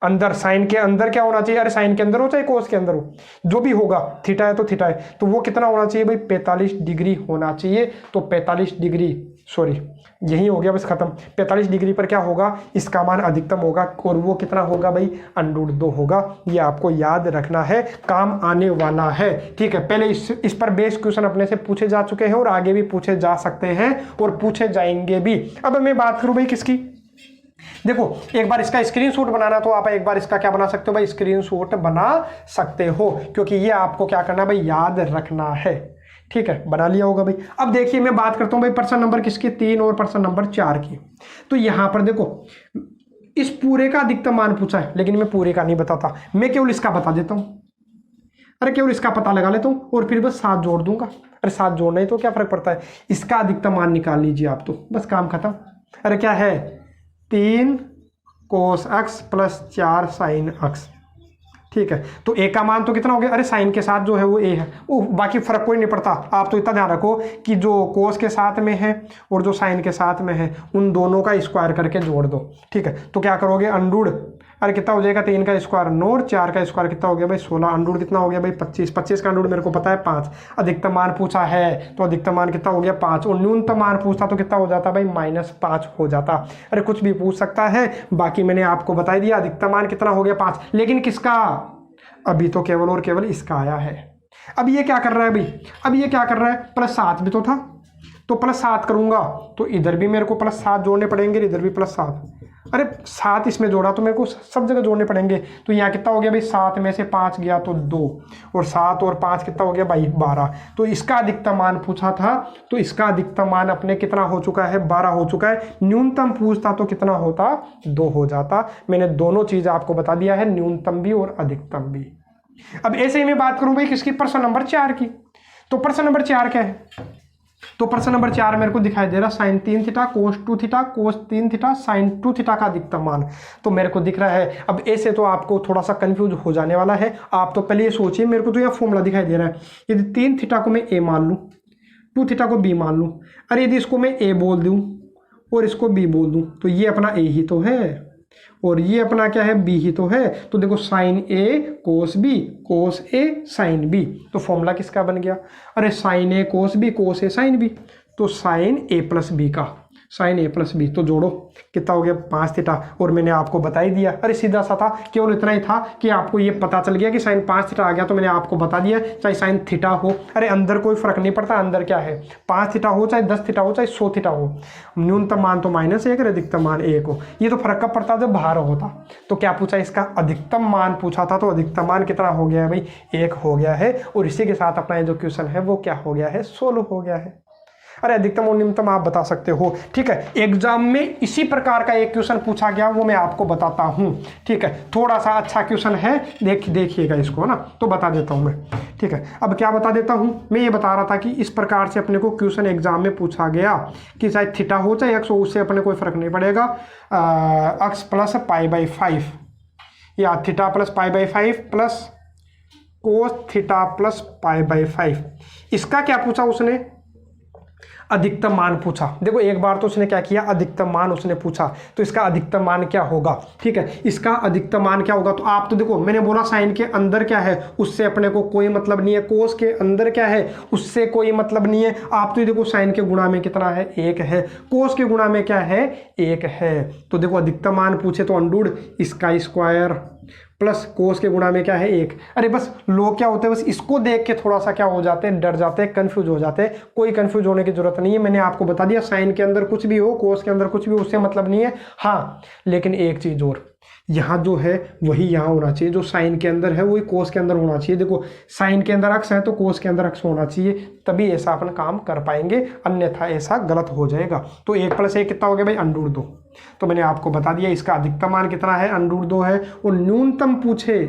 अंदर साइन के अंदर क्या होना चाहिए, अरे साइन के अंदर हो चाहे कोस के अंदर हो, जो भी होगा, थीटा है तो थीटा है, तो वो कितना होना चाहिए भाई 45 डिग्री होना चाहिए। तो 45 डिग्री, सॉरी यही हो गया बस खत्म। 45 डिग्री पर क्या होगा, इसका मान अधिकतम होगा और वो कितना होगा भाई √2 होगा। ये आपको याद रखना है, काम आने वाला है। ठीक है, पहले इस पर बेस क्वेश्चन अपने से पूछे जा चुके हैं और आगे भी पूछे जा सकते हैं और पूछे जाएंगे भी। अब मैं बात करूं भाई किसकी, देखो एक बार इसका स्क्रीनशॉट बनाना, तो आप एक बार इसका क्या बना सकते हो भाई, स्क्रीनशॉट बना सकते हो, क्योंकि ये आपको क्या करना है भाई याद रखना है। ठीक है, बना लिया होगा भाई। अब देखिए मैं बात करता हूं भाई प्रश्न नंबर किसकी, 3 और प्रश्न नंबर 4 की। तो यहां पर देखो इस पूरे का अधिकतम मान पूछा है, लेकिन मैं पूरे का नहीं बताता, मैं केवल इसका बता देता हूं। अरे केवल इसका पता लगा लेता हूं और फिर बस 7 जोड़ दूंगा। अरे 7 जोड़ना ही तो क्या फर्क पड़ता है, इसका अधिकतम मान निकाल लीजिए आप, तो बस काम खत्म। अरे क्या है 3 cos x plus 4 sin x। ठीक है, तो ए का मान तो कितना हो गया, अरे साइन के साथ जो है वो ए है, वो बाकी फर्क कोई नहीं पड़ता। आप तो इतना ध्यान रखो कि जो कोस के साथ में है और जो साइन के साथ में है उन दोनों का स्क्वायर करके जोड़ दो। ठीक है, तो क्या करोगे √, अरे कितना हो जाएगा 3 का स्क्वायर 9 और 4 का स्क्वायर कितना हो गया भाई 16, √, कितना हो गया भाई 25, 25 का √, मेरे को पता है 5। अधिकतम मान पूछा है तो अधिकतम मान कितना हो गया 5, और न्यूनतम मान पूछता तो कितना हो जाता भाई -5 हो जाता। अरे कुछ भी पूछ सकता है, बाकी मैंने आपको बता दिया अधिकतम मान कितना हो गया 5, लेकिन किसका, अभी तो केवल और केवल इसका आया है। अब ये क्या कर रहा है भाई, अब ये क्या कर रहा है, +7 भी तो था, तो +7 करूंगा तो इधर भी मेरे को +7 जोड़ने पड़ेंगे, इधर भी +7। अरे 7 इसमें जोड़ा तो मेरे को सब जगह जोड़ने पड़ेंगे। तो यहाँ कितना हो गया भाई 7 में से 5 गया तो 2, और 7 और 5 कितना हो गया भाई 12। तो इसका अधिकतम मान पूछा था, तो इसका अधिकतम मान अपने कितना हो चुका है 12 हो चुका है। न्यूनतम पूछता तो कितना होता 2 हो जाता। मैंने दोनों चीज़ आपको बता दिया है, न्यूनतम भी और अधिकतम भी। अब ऐसे ही मैं बात करूं भाई किसकी, प्रश्न नंबर 4 की। तो प्रश्न नंबर 4 क्या है, तो प्रश्न नंबर 4 मेरे को दिखाई दे रहा sin 3 theta cos 2 theta cos 3 theta sin 2 theta का अधिकतम मान तो मेरे को दिख रहा है। अब ऐसे तो आपको थोड़ा सा कंफ्यूज हो जाने वाला है। आप तो पहले ये सोचिए, मेरे को तो यहाँ फॉर्मूला दिखाई दे रहा है, यदि 3 थीटा को मैं a मान लूँ, 2 थीटा को b मान लूँ, अरे यदि इसको मैं a बोल दूँ और इसको b बोल दूँ, तो ये अपना a ही तो है और ये अपना क्या है b ही तो है। तो देखो sin a cos b cos a sin b, तो फॉर्मूला किसका बन गया, अरे sin a cos b cos a sin b, तो sin a प्लस b का sin a प्लस b, तो जोड़ो कितना हो गया 5 थीटा। और मैंने आपको बता ही दिया, अरे सीधा सा था, केवल इतना ही था कि आपको ये पता चल गया कि sin 5 थीटा आ गया, तो मैंने आपको बता दिया चाहे sin थीटा हो, अरे अंदर कोई फर्क नहीं पड़ता, अंदर क्या है 5 थीटा हो चाहे 10 थीटा हो चाहे 100 थीटा हो, न्यूनतम मान तो -1 और अधिकतम मान 1 हो। ये तो फर्क कब पड़ता जब बाहर होता। तो क्या पूछा, इसका अधिकतम मान पूछा था, तो अधिकतम मान कितना हो गया है भाई 1 हो गया है। और इसी के साथ अपना जो क्वेश्चन है वो क्या हो गया है, सोल्व हो गया है। अरे अधिकतम और न्यूनतम आप बता सकते हो। ठीक है, एग्जाम में इसी प्रकार का एक क्वेश्चन पूछा गया, वो मैं आपको बताता हूं। ठीक है, थोड़ा सा अच्छा क्वेश्चन है, देखिएगा इसको ना, तो बता देता हूं मैं। ठीक है, अब क्या बता देता हूं, मैं ये बता रहा था कि इस प्रकार से अपने को क्वेश्चन एग्जाम में पूछा गया कि चाहे थीटा हो चाहे एक्स हो, उससे अपने कोई फर्क नहीं पड़ेगा, एक्स प्लस π/5 या theta plus π/5 plus cos theta plus π/5। इसका क्या पूछा उसने, अधिकतम मान पूछा। देखो एक बार तो उसने क्या किया, अधिकतम मान उसने पूछा, तो इसका अधिकतम मान क्या होगा। ठीक है, इसका अधिकतम मान क्या होगा, तो आप तो देखो मैंने बोला साइन के अंदर क्या है उससे अपने को कोई मतलब नहीं है, कोस के अंदर क्या है उससे कोई मतलब नहीं है। आप तो देखो साइन के गुणा में कितना है 1 है, कोस के गुणा में क्या है 1 है। तो देखो अधिकतम मान पूछे तो √, इसका स्क्वायर प्लस कोस के गुणा में क्या है 1। अरे बस लोग क्या होते हैं, बस इसको देख के थोड़ा सा क्या हो जाते हैं, डर जाते हैं, कंफ्यूज हो जाते हैं। कोई कंफ्यूज होने की जरूरत नहीं है, मैंने आपको बता दिया साइन के अंदर कुछ भी हो, कोस के अंदर कुछ भी, उससे मतलब नहीं है। हाँ लेकिन एक चीज और, यहाँ जो है वही यहाँ होना चाहिए, जो साइन के अंदर है वही कोस के अंदर होना चाहिए। देखो साइन के अंदर अक्स है तो कोस के अंदर अक्स होना चाहिए, तभी ऐसा अपन काम कर पाएंगे, अन्यथा ऐसा गलत हो जाएगा। तो 1 + 1 कितना हो गया भाई √2। तो मैंने आपको बता दिया इसका अधिकतम मान कितना है √2 है, और न्यूनतम पूछे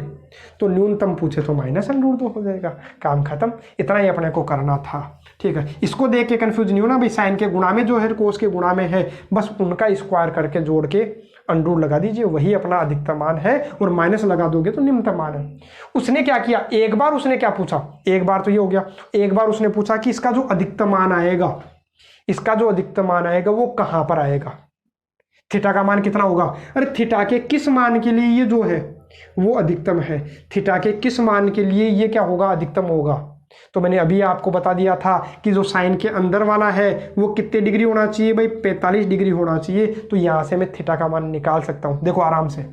तो -√2 हो जाएगा, काम खत्म। इतना ही अपने को करना था। ठीक है, इसको देख के कंफ्यूज नहीं होना भाई, साइन के गुणा में जो है कोस के गुणा में है, बस उनका स्क्वायर करके जोड़ के अंडर लगा दीजिए, वही अपना अधिकतम मान है, और माइनस लगा दोगे तो निम्नतम मान है। उसने क्या किया, एक बार उसने क्या पूछा, एक बार तो ये हो गया, एक बार उसने पूछा कि इसका जो अधिकतम मान आएगा, इसका जो अधिकतम मान आएगा वो कहां पर आएगा, थीटा का मान कितना होगा। अरे थीटा के किस मान के लिए ये जो है वो अधिकतम है, थीटा के किस मान के लिए ये क्या होगा, अधिकतम होगा। तो मैंने अभी आपको बता दिया था कि जो साइन के अंदर वाला है वो कितने डिग्री होना चाहिए भाई, 45 डिग्री होना चाहिए। तो यहाँ से मैं थीटा का मान निकाल सकता हूँ। देखो आराम से,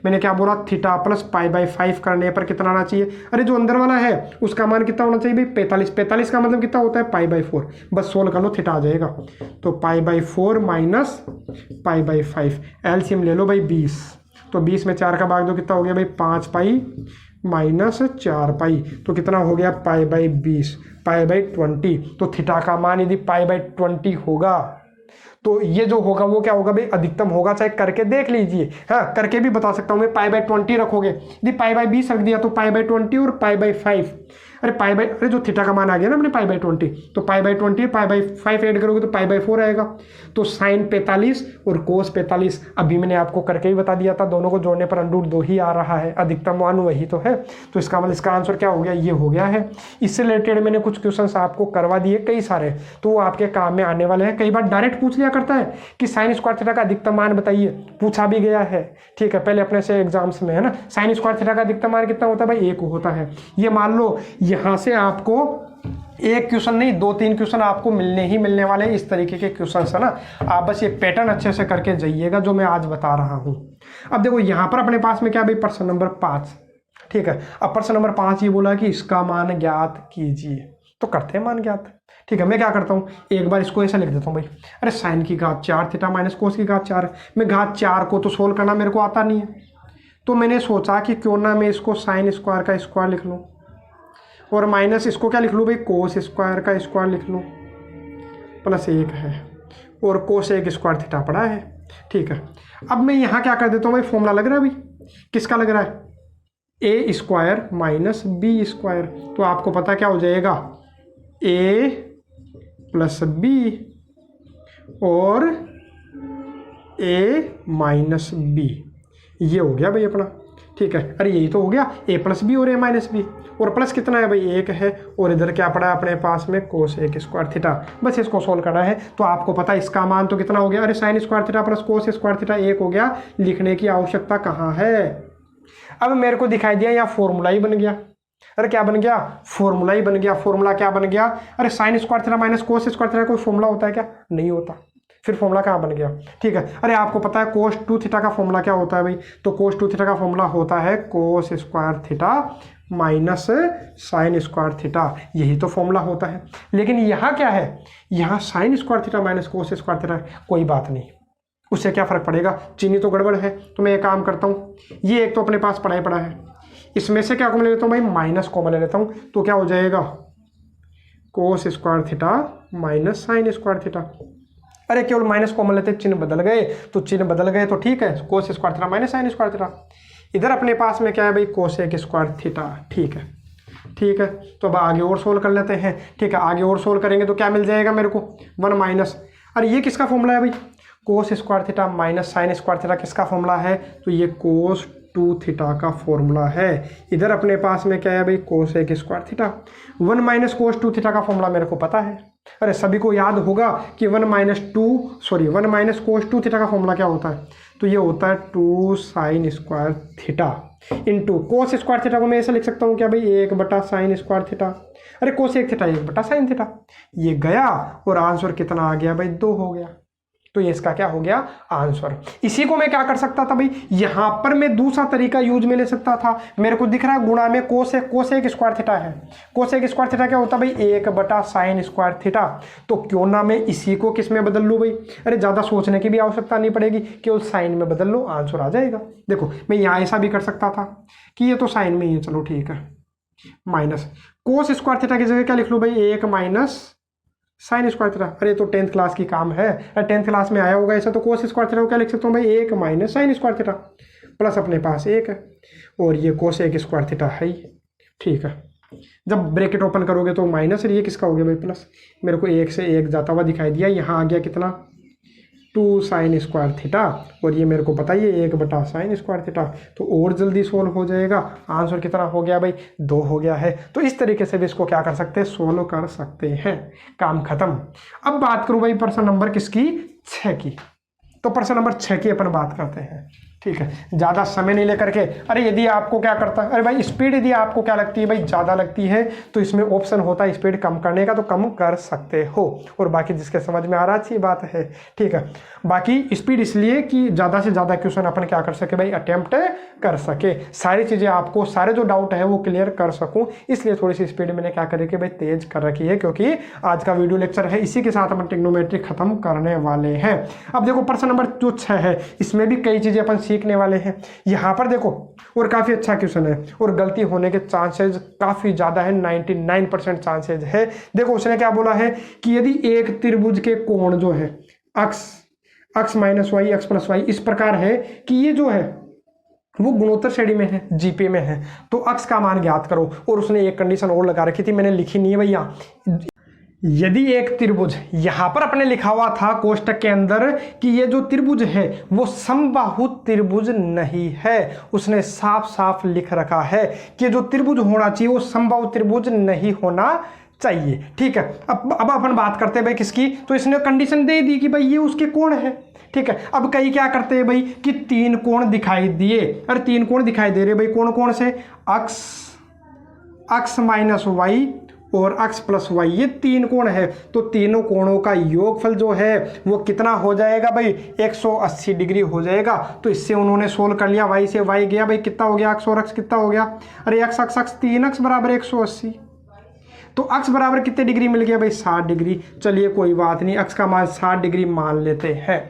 मैंने क्या बोला, थीटा प्लस π/5 करने पर कितना आना चाहिए। अरे जो अंदर वाला है उसका मान कितना होना चाहिए भाई, 45। 45 का मतलब कितना होता है, π/4। बस सोल्व कर लो, थीटा आ जाएगा। तो π/4 माइनस π/5, एलसीएम ले लो भाई 20। तो 20 में 4 का भाग दो, कितना हो गया भाई, 5π माइनस 4π। तो कितना हो गया, π/20, π/20। तो थीटा का मान यदि π/20 होगा तो ये जो होगा वो क्या होगा भाई, अधिकतम होगा। चाहे करके देख लीजिए, हाँ करके भी बता सकता हूँ मैं। π/20 रखोगे, यदि π/20 रख दिया तो π/20 और π/5। अरे जो थीटा का मान आ गया ना अपने π/20, तो π/20 π/5 ऐड करोगे तो π/4 आएगा। तो साइन 45 और कोस 45, अभी मैंने आपको करके ही बता दिया था, दोनों को जोड़ने पर √2 ही आ रहा है, अधिकतम मान वही तो है। तो इसका मतलब इसका आंसर क्या हो गया, ये हो गया है। इससे रिलेटेड मैंने कुछ क्वेश्चंस आपको करवा दिए कई सारे, तो वो आपके काम में आने वाले हैं। कई बार डायरेक्ट पूछ लिया करता है कि साइन स्क्वायर थीटा का अधिकतम मान बताइए, पूछा भी गया है, ठीक है, पहले अपने से एग्जाम्स में, है ना। साइन स्क्वायर थीटा का अधिकतम मान कितना होता है भाई, 1 होता है। ये मान लो यहाँ से आपको एक क्वेश्चन नहीं 2-3 क्वेश्चन आपको मिलने ही मिलने वाले इस तरीके के क्वेश्चन है ना। आप बस ये पैटर्न अच्छे से करके जाइएगा जो मैं आज बता रहा हूँ। अब देखो यहाँ पर अपने पास में क्या भाई, प्रश्न नंबर 5, ठीक है। अब प्रश्न नंबर 5 ये बोला कि इसका मान ज्ञात कीजिए, तो करते हैं मान ज्ञात, ठीक है। मैं क्या करता हूँ, एक बार इसको ऐसा लिख देता हूँ भाई। अरे साइन की घात 4 थीटा माइनस कोस की घात 4। मैं घात 4 को तो सोल्व करना मेरे को आता नहीं है, तो मैंने सोचा कि क्यों ना मैं इसको साइन स्क्वायर का स्क्वायर लिख लूँ, और माइनस इसको क्या लिख लूँ भाई, कोस स्क्वायर का स्क्वायर लिख लूँ, प्लस 1 है, और कोस 1 स्क्वायर थीटा पड़ा है, ठीक है। अब मैं यहाँ क्या कर देता हूँ भाई, फॉर्मूला लग रहा है भाई, किसका लग रहा है, ए स्क्वायर माइनस बी स्क्वायर। तो आपको पता क्या हो जाएगा, ए प्लस बी और ए माइनस बी, ये हो गया भाई अपना, ठीक है। अरे यही तो हो गया, ए प्लस बी और ए माइनस बी, और प्लस कितना है भाई, 1 है, और इधर क्या पड़ा है अपने पास में, कोस 1 स्क्वायर थीटा। बस इसको सोल्व करना है। तो आपको पता है इसका मान तो कितना हो गया, अरे sine square theta plus cos square theta 1 हो गया, लिखने की आवश्यकता कहाँ है। अब मेरे को दिखाई दिया यहाँ फॉर्मूला ही बन गया। अरे क्या बन गया, फॉर्मूला ही बन गया। फॉर्मूला क्या बन गया, अरे sine square theta minus cos square theta कोई फॉर्मूला होता है क्या, नहीं होता। फिर फॉर्मूला कहाँ बन गया, ठीक है। अरे आपको पता है कोस 2 थीटा का फॉर्मूला क्या होता है भाई, तो कोस 2 थीटा का फॉर्मूला होता है cos square theta minus sine square theta, यही तो फॉर्मूला होता है। लेकिन यहाँ क्या है, यहाँ sine square theta minus cos square theta, कोई बात नहीं, उससे क्या फ़र्क पड़ेगा, चिन्ह तो गड़बड़ है। तो मैं एक काम करता हूँ, ये एक तो अपने पास पड़ा ही पड़ा है, इसमें से क्या कॉमन ले लेता हूँ भाई, माइनस कॉमन ले लेता हूँ। तो क्या हो जाएगा, cos square theta minus sine square theta. अरे केवल माइनस कॉमन लेते, चिन्ह बदल गए तो चिन्ह बदल गए तो ठीक है, cos square theta minus sine square theta. इधर अपने पास में क्या है भाई, कोस 1 स्क्वायर थीटा, ठीक है, ठीक है। तो अब आगे और सोल्व कर लेते हैं, ठीक है। आगे और सोल्व करेंगे तो क्या मिल जाएगा मेरे को, 1 माइनस, अरे ये किसका फॉर्मूला है भाई, cos square theta minus sine square theta किसका फॉर्मूला है, तो ये कोस 2 थीटा का फॉर्मूला है। इधर अपने पास में क्या है भाई, कोस 1 square theta. 1 minus cos 2 theta का फॉर्मूला मेरे को पता है। अरे सभी को याद होगा कि 1 माइनस कोस 2 थीटा का फॉर्मूला क्या होता है, तो ये होता है 2 sine square theta into cos square theta को मैं ऐसे लिख सकता हूँ क्या भाई, 1 बटा साइन स्क्वायर थीटा। अरे कोस 1 थीटा 1 बटा साइन थीटा, ये गया और आंसर कितना आ गया भाई, 2 हो गया। तो ये इसका क्या हो गया, आंसर। इसी को मैं क्या कर सकता था भाई, यहां पर मैं दूसरा तरीका यूज में ले सकता था। मेरे को दिख रहा है गुणा में कोस 1 स्क्वायर थीटा है, कोस 1 स्क्वायर थीटा क्या होता है भाई, 1 बटा साइन स्क्वायर थीटा। तो क्यों ना मैं इसी को किस में बदल लूँ भाई, अरे ज़्यादा सोचने की भी आवश्यकता नहीं पड़ेगी, केवल साइन में बदल लो, आंसर आ जाएगा। देखो मैं यहाँ ऐसा भी कर सकता था कि ये तो साइन में ही है, चलो ठीक है, माइनस कोस स्क्वायर थीटा की जगह क्या लिख लूँ भाई, 1 माइनस साइन स्क्वायर थीटा। अरे तो 10th क्लास की काम है, 10th क्लास में आया होगा ऐसा। तो कोस स्क्वायर थीटा को क्या लिख सकता हूँ भाई, 1 minus sine square theta, plus अपने पास 1 है, और ये कोस 1 स्क्वायर थीटा है ही, ठीक है। जब ब्रैकेट ओपन करोगे तो माइनस, ये किसका हो गया भाई, प्लस। मेरे को 1 से 1 जाता हुआ दिखाई दिया, यहाँ आ गया कितना, 2 साइन स्क्वायर थीटा, और ये मेरे को पता ही है 1 बटा साइन स्क्वायर थीटा, तो और जल्दी सोल्व हो जाएगा। आंसर कितना हो गया भाई, 2 हो गया है। तो इस तरीके से भी इसको क्या कर सकते हैं, सोल्व कर सकते हैं। काम खत्म। अब बात करूँ भाई प्रश्न नंबर किसकी, 6 की। तो प्रश्न नंबर 6 की अपन बात करते हैं, ठीक है, ज़्यादा समय नहीं लेकर के। अरे यदि आपको क्या करता है, अरे भाई स्पीड यदि आपको क्या लगती है भाई ज़्यादा लगती है, तो इसमें ऑप्शन होता है स्पीड कम करने का, तो कम कर सकते हो। और बाकी जिसके समझ में आ रहा अच्छी बात है, ठीक है। बाकी स्पीड इसलिए कि ज़्यादा से ज़्यादा क्वेश्चन अपन क्या कर सके भाई, अटेम्प्ट कर सके, सारी चीज़ें आपको, सारे जो डाउट है वो क्लियर कर सकूँ, इसलिए थोड़ी सी स्पीड मैंने क्या करी कि भाई तेज कर रखी है, क्योंकि आज का वीडियो लेक्चर है, इसी के साथ अपन ट्रिग्नोमेट्री खत्म करने वाले हैं। अब देखो प्रश्न नंबर जो 6 है, इसमें भी कई चीज़ें अपन सीखने वाले हैं। यहाँ पर देखो, और काफ़ी अच्छा क्वेश्चन है, और गलती होने के चांसेस काफ़ी ज़्यादा है, 99% चांसेस है। देखो उसने क्या बोला है कि यदि एक त्रिभुज के कोण जो है x minus y, x plus y इस प्रकार है कि ये जो है वो गुणोत्तर श्रेणी में है, जीपी में है, तो x का मान ज्ञात करो। और उसने एक कंडीशन और लगा रखी थी, मैंने लिखी नहीं है भैया। यदि एक त्रिभुज, यहां पर अपने लिखा हुआ था कोष्टक के अंदर कि ये जो त्रिभुज है वो समबाहु त्रिभुज नहीं है, उसने साफ साफ लिख रखा है कि जो त्रिभुज होना चाहिए वो समबाहु त्रिभुज नहीं होना चाहिए, ठीक है। अब अपन बात करते हैं भाई किसकी, तो इसने कंडीशन दे दी कि भाई ये उसके कोण है, ठीक है। अब कई क्या करते हैं भाई कि 3 कोण दिखाई दिए, अरे 3 कोण दिखाई दे रहे भाई, कौन से, x माइनस वाई और x प्लस वाई, ये 3 कोण है, तो तीनों कोणों का योगफल जो है वो कितना हो जाएगा भाई, 180 डिग्री हो जाएगा। तो इससे उन्होंने सोल्व कर लिया, y से y गया भाई, कितना हो गया x और x कितना हो गया, अरे x 3x बराबर 180, तो x बराबर कितने डिग्री मिल गया भाई, 60 डिग्री। चलिए कोई बात नहीं, x का मान 60 डिग्री मान लेते हैं।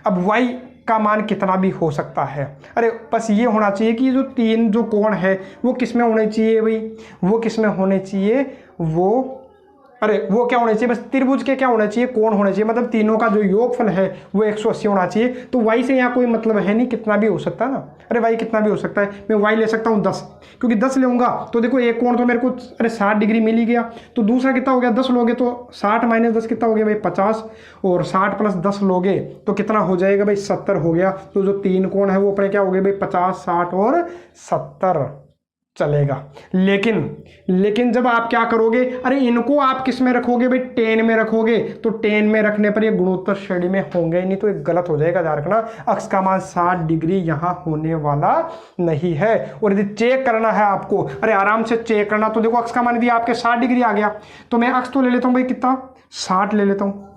अब y का मान कितना भी हो सकता है, अरे बस ये होना चाहिए कि जो 3 जो कोण है वो किस में होने चाहिए भाई, वो किस में होने चाहिए, वो क्या होने चाहिए, बस त्रिभुज के क्या होने चाहिए, कोण होने चाहिए, मतलब तीनों का जो योगफल है वो 180 होना चाहिए। तो y से यहाँ कोई मतलब है नहीं, कितना भी हो सकता है ना, अरे y कितना भी हो सकता है, मैं y ले सकता हूँ 10, क्योंकि 10 लेऊंगा तो देखो एक कोण तो मेरे को अरे 60 डिग्री मिल ही गया, तो दूसरा कितना हो गया, 10 लोगे तो 60 माइनस 10 कितना हो गया भाई 50, और 60 प्लस 10 लोगे तो कितना हो जाएगा भाई 70 हो गया। तो जो 3 कोण है वो अपने क्या हो गए भाई 50, 60 और 70 चलेगा। लेकिन जब आप क्या करोगे, अरे इनको आप किस में रखोगे भाई, 10 में रखोगे, तो 10 में रखने पर ये गुणोत्तर श्रेणी में होंगे ही नहीं, तो ये गलत हो जाएगा। ध्यान रखना, x का मान 60 डिग्री यहाँ होने वाला नहीं है। और यदि चेक करना है आपको, अरे आराम से चेक करना, तो देखो x का मान भी आपके 60 डिग्री आ गया, तो मैं x तो ले लेता हूँ भाई कितना, 60 ले लेता हूँ,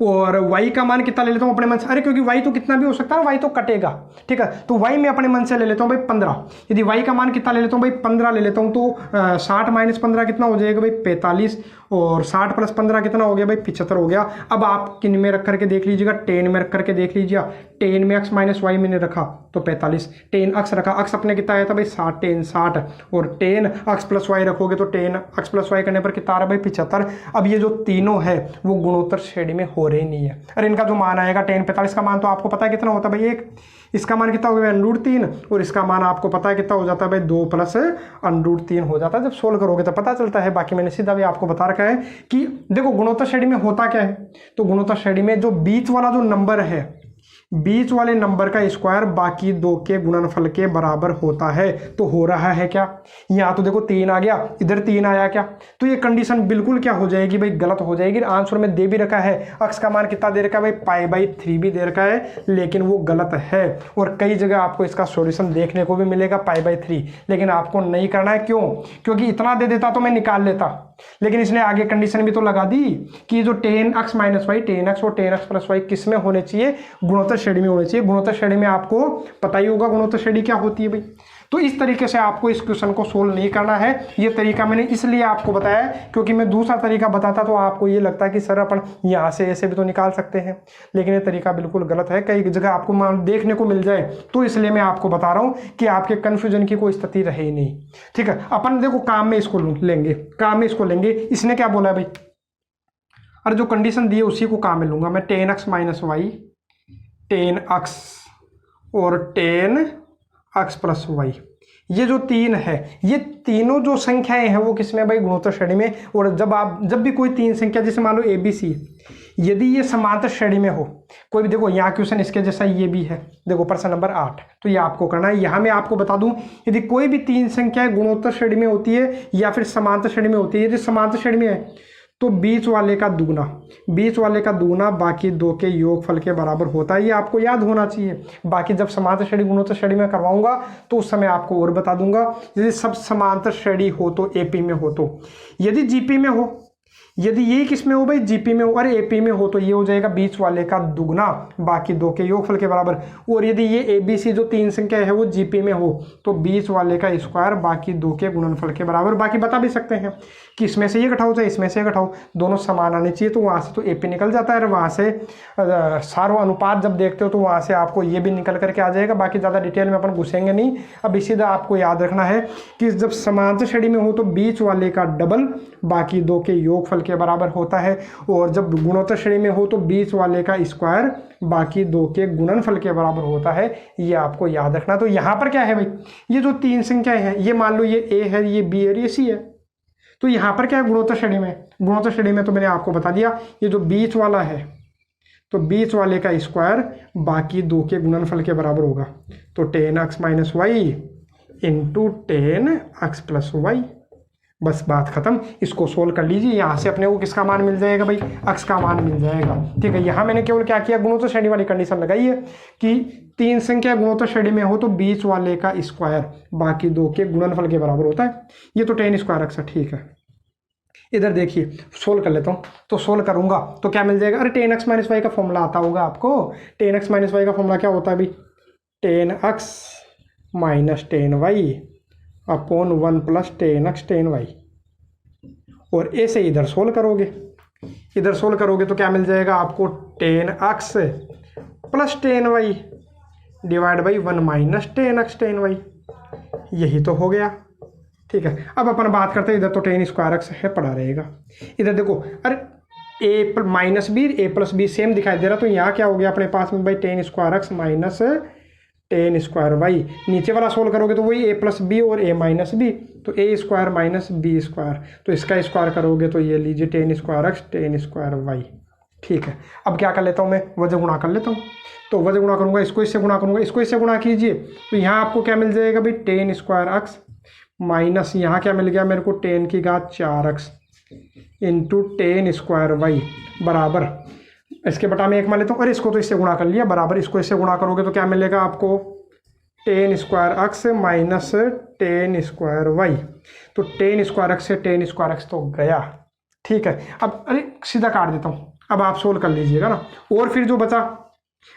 और y का मान कितना ले लेता हूँ अपने मन से, अरे क्योंकि y तो कितना भी हो सकता है, y तो कटेगा, ठीक है, तो y मैं अपने मन से ले लेता हूँ भाई 15। यदि y का मान कितना ले लेता हूँ भाई 15 ले लेता हूँ, तो 60 माइनस 15 कितना हो जाएगा भाई 45, और 60 प्लस 15 कितना हो गया भाई 75 हो गया। अब आप किन में रख करके देख लीजिएगा, 10 में रख करके देख लीजिएगा, 10 में x माइनस वाई मैंने रखा तो 45, 10 x रखा, x अपने कितना आया था भाई 60, 10 60, और 10 x प्लस वाई रखोगे तो 10 x प्लस वाई करने पर कितना आ रहा है भाई 75। अब ये जो तीनों है वो गुणोत्तर श्रेणी में हो रही नहीं है। अरे इनका जो मान आएगा 10 45 का मान तो आपको पता है कितना होता है भाई, एक इसका मान कितना हो गया √3, और इसका मान आपको पता है कितना हो जाता है भाई 2 प्लस √3 हो जाता है। जब सोल्व करोगे तो पता चलता है। बाकी मैंने सीधा भी आपको बता रखा है कि देखो गुणोत्तर श्रेणी में होता क्या है, तो गुणोत्तर श्रेणी में जो बीच वाला जो नंबर है, बीच वाले नंबर का स्क्वायर बाकी 2 के गुणनफल के बराबर होता है। तो हो रहा है क्या, यहाँ तो देखो 3 आ गया, इधर 3 आया क्या, तो ये कंडीशन बिल्कुल क्या हो जाएगी भाई, गलत हो जाएगी। आंसर में दे भी रखा है, x का मान कितना दे रखा है भाई π/3 भी दे रखा है, लेकिन वो गलत है। और कई जगह आपको इसका सॉल्यूशन देखने को भी मिलेगा π/3, लेकिन आपको नहीं करना है। क्यों, क्योंकि इतना दे देता तो मैं निकाल लेता, लेकिन इसने आगे कंडीशन भी तो लगा दी कि जो 10x माइनस वाई 10x और 10x प्लस वाई किस में होने चाहिए, गुणोत्तर श्रेणी में होने चाहिए। गुणोत्तर श्रेणी में आपको पता ही होगा गुणोत्तर श्रेणी क्या होती है भाई। तो इस तरीके से आपको इस क्वेश्चन को सोल्व नहीं करना है। ये तरीका मैंने इसलिए आपको बताया क्योंकि मैं दूसरा तरीका बताता तो आपको ये लगता है कि सर अपन यहाँ से ऐसे भी तो निकाल सकते हैं, लेकिन ये तरीका बिल्कुल गलत है। कई जगह आपको देखने को मिल जाए, तो इसलिए मैं आपको बता रहा हूँ कि आपके कन्फ्यूजन की कोई स्थिति रहे ही नहीं। ठीक है, अपन देखो काम में इसको लेंगे, काम में इसको लेंगे। इसने क्या बोला है भाई, अरे जो कंडीशन दी है उसी को काम में लूंगा मैं। 10x माइनस वाई 10x और 10x प्लस वाई, ये जो 3 है, ये तीनों जो संख्याएं हैं वो किसमें भाई, गुणोत्तर श्रेणी में। और जब भी कोई 3 संख्या, जैसे मान लो ABC, यदि ये समांतर श्रेणी में हो, कोई भी देखो यहाँ क्वेश्चन इसके जैसा ये भी है, देखो प्रश्न नंबर 8, तो ये आपको करना है। यहाँ मैं आपको बता दूं, यदि कोई भी तीन संख्याएं गुणोत्तर श्रेणी में होती है या फिर समांतर श्रेणी में होती है, यदि समांतर श्रेणी में है तो बीच वाले का दुगना बाकी दो के योगफल के बराबर होता है, ये आपको याद होना चाहिए। बाकी जब समांतर श्रेणी गुणोत्तर श्रेणी में करवाऊंगा तो उस समय आपको और बता दूंगा। यदि सब समांतर श्रेणी हो तो एपी में हो, तो यदि जीपी में हो, यदि ये किस में हो भाई, जीपी में हो, और एपी में हो तो ये हो जाएगा बीच वाले का दुगना बाकी दो के योगफल के बराबर। और यदि ये एबीसी जो तीन संख्या है वो जीपी में हो तो बीच वाले का स्क्वायर बाकी दो के गुणनफल के बराबर। बाकी बता भी सकते हैं कि इसमें से ये घटाओ चाहे इसमें से ये घटाओ, दोनों समान आने चाहिए, तो वहाँ से तो एपी निकल जाता है, और वहाँ से सारो अनुपात जब देखते हो तो वहाँ से आपको ये भी निकल करके आ जाएगा। बाकी ज़्यादा डिटेल में अपन घुसेंगे नहीं। अब इसी तरह आपको याद रखना है कि जब समांतर श्रेणी में हो तो बीच वाले का डबल बाकी दो के योगफल के बराबर होता है, और जब गुणोत्तर श्रेणी में हो तो बीच वाले का स्क्वायर बाकी दो के गुणनफल के बराबर होता है, ये आपको याद रखना। तो यहाँ पर क्या है भाई, ये जो तीन संख्याएं हैं, ये मान लो ये ए है, ये बी है, ये सी है, तो यहाँ पर क्या है गुणोत्तर श्रेणी में, गुणोत्तर श्रेणी में तो मैंने आपको बता दिया, ये जो बीच वाला है तो बीच वाले का स्क्वायर बाकी दो के गुणनफल के बराबर होगा, तो 10x - y into 10x + y, बस बात खत्म। इसको सोल्व कर लीजिए, यहाँ से अपने को किसका मान मिल जाएगा भाई, x का मान मिल जाएगा। ठीक है, यहाँ मैंने केवल क्या किया, गुणोत्तर श्रेणी वाली कंडीशन लगाई है कि तीन संख्या गुणोत्तर श्रेणी में हो तो बीच वाले का स्क्वायर बाकी दो के गुणनफल के बराबर होता है। ये तो 10² है, ठीक है। इधर देखिए सोल्व कर लेता हूँ, तो सोल्व करूंगा तो क्या मिल जाएगा, अरे 10x - y का फॉर्मूला आता होगा आपको। 10x - y का फॉर्मूला क्या होता है भाई, 10x - 10y upon 1 + 10x 10y। और ऐसे इधर सोल्व करोगे, तो क्या मिल जाएगा आपको, 10x + 10y divide by 1 - 10x 10y, यही तो हो गया। ठीक है, अब अपन बात करते हैं, इधर तो 10² है पड़ा रहेगा। इधर देखो, अरे a - b a + b same दिखाई दे रहा, तो यहाँ क्या हो गया अपने पास में भाई, 10² - 10² नीचे वाला सोल्व करोगे तो वही a + b और a - b, तो a² - b², तो इसका स्क्वायर करोगे तो ये लीजिए 10² 10² ठीक है। अब क्या कर लेता हूँ मैं, वजह गुणा कर लेता हूँ, तो वजह गुणा करूँगा, इसको इससे गुणा करूँगा, इसको इससे गुणा कीजिए, तो यहाँ आपको क्या मिल जाएगा भाई, 10² माइनस यहाँ क्या मिल गया मेरे को, 10⁴x इंटू 10² बराबर, इसके बटा में 1 मान लेता हूँ, और इसको तो इससे गुणा कर लिया बराबर, इसको इससे गुणा करोगे तो क्या मिलेगा आपको, 10² माइनस 10² तो 10² से 10² तो गया। ठीक है, अब अरे सीधा काट देता हूँ, अब आप सोल्व कर लीजिएगा ना। और फिर जो बचा,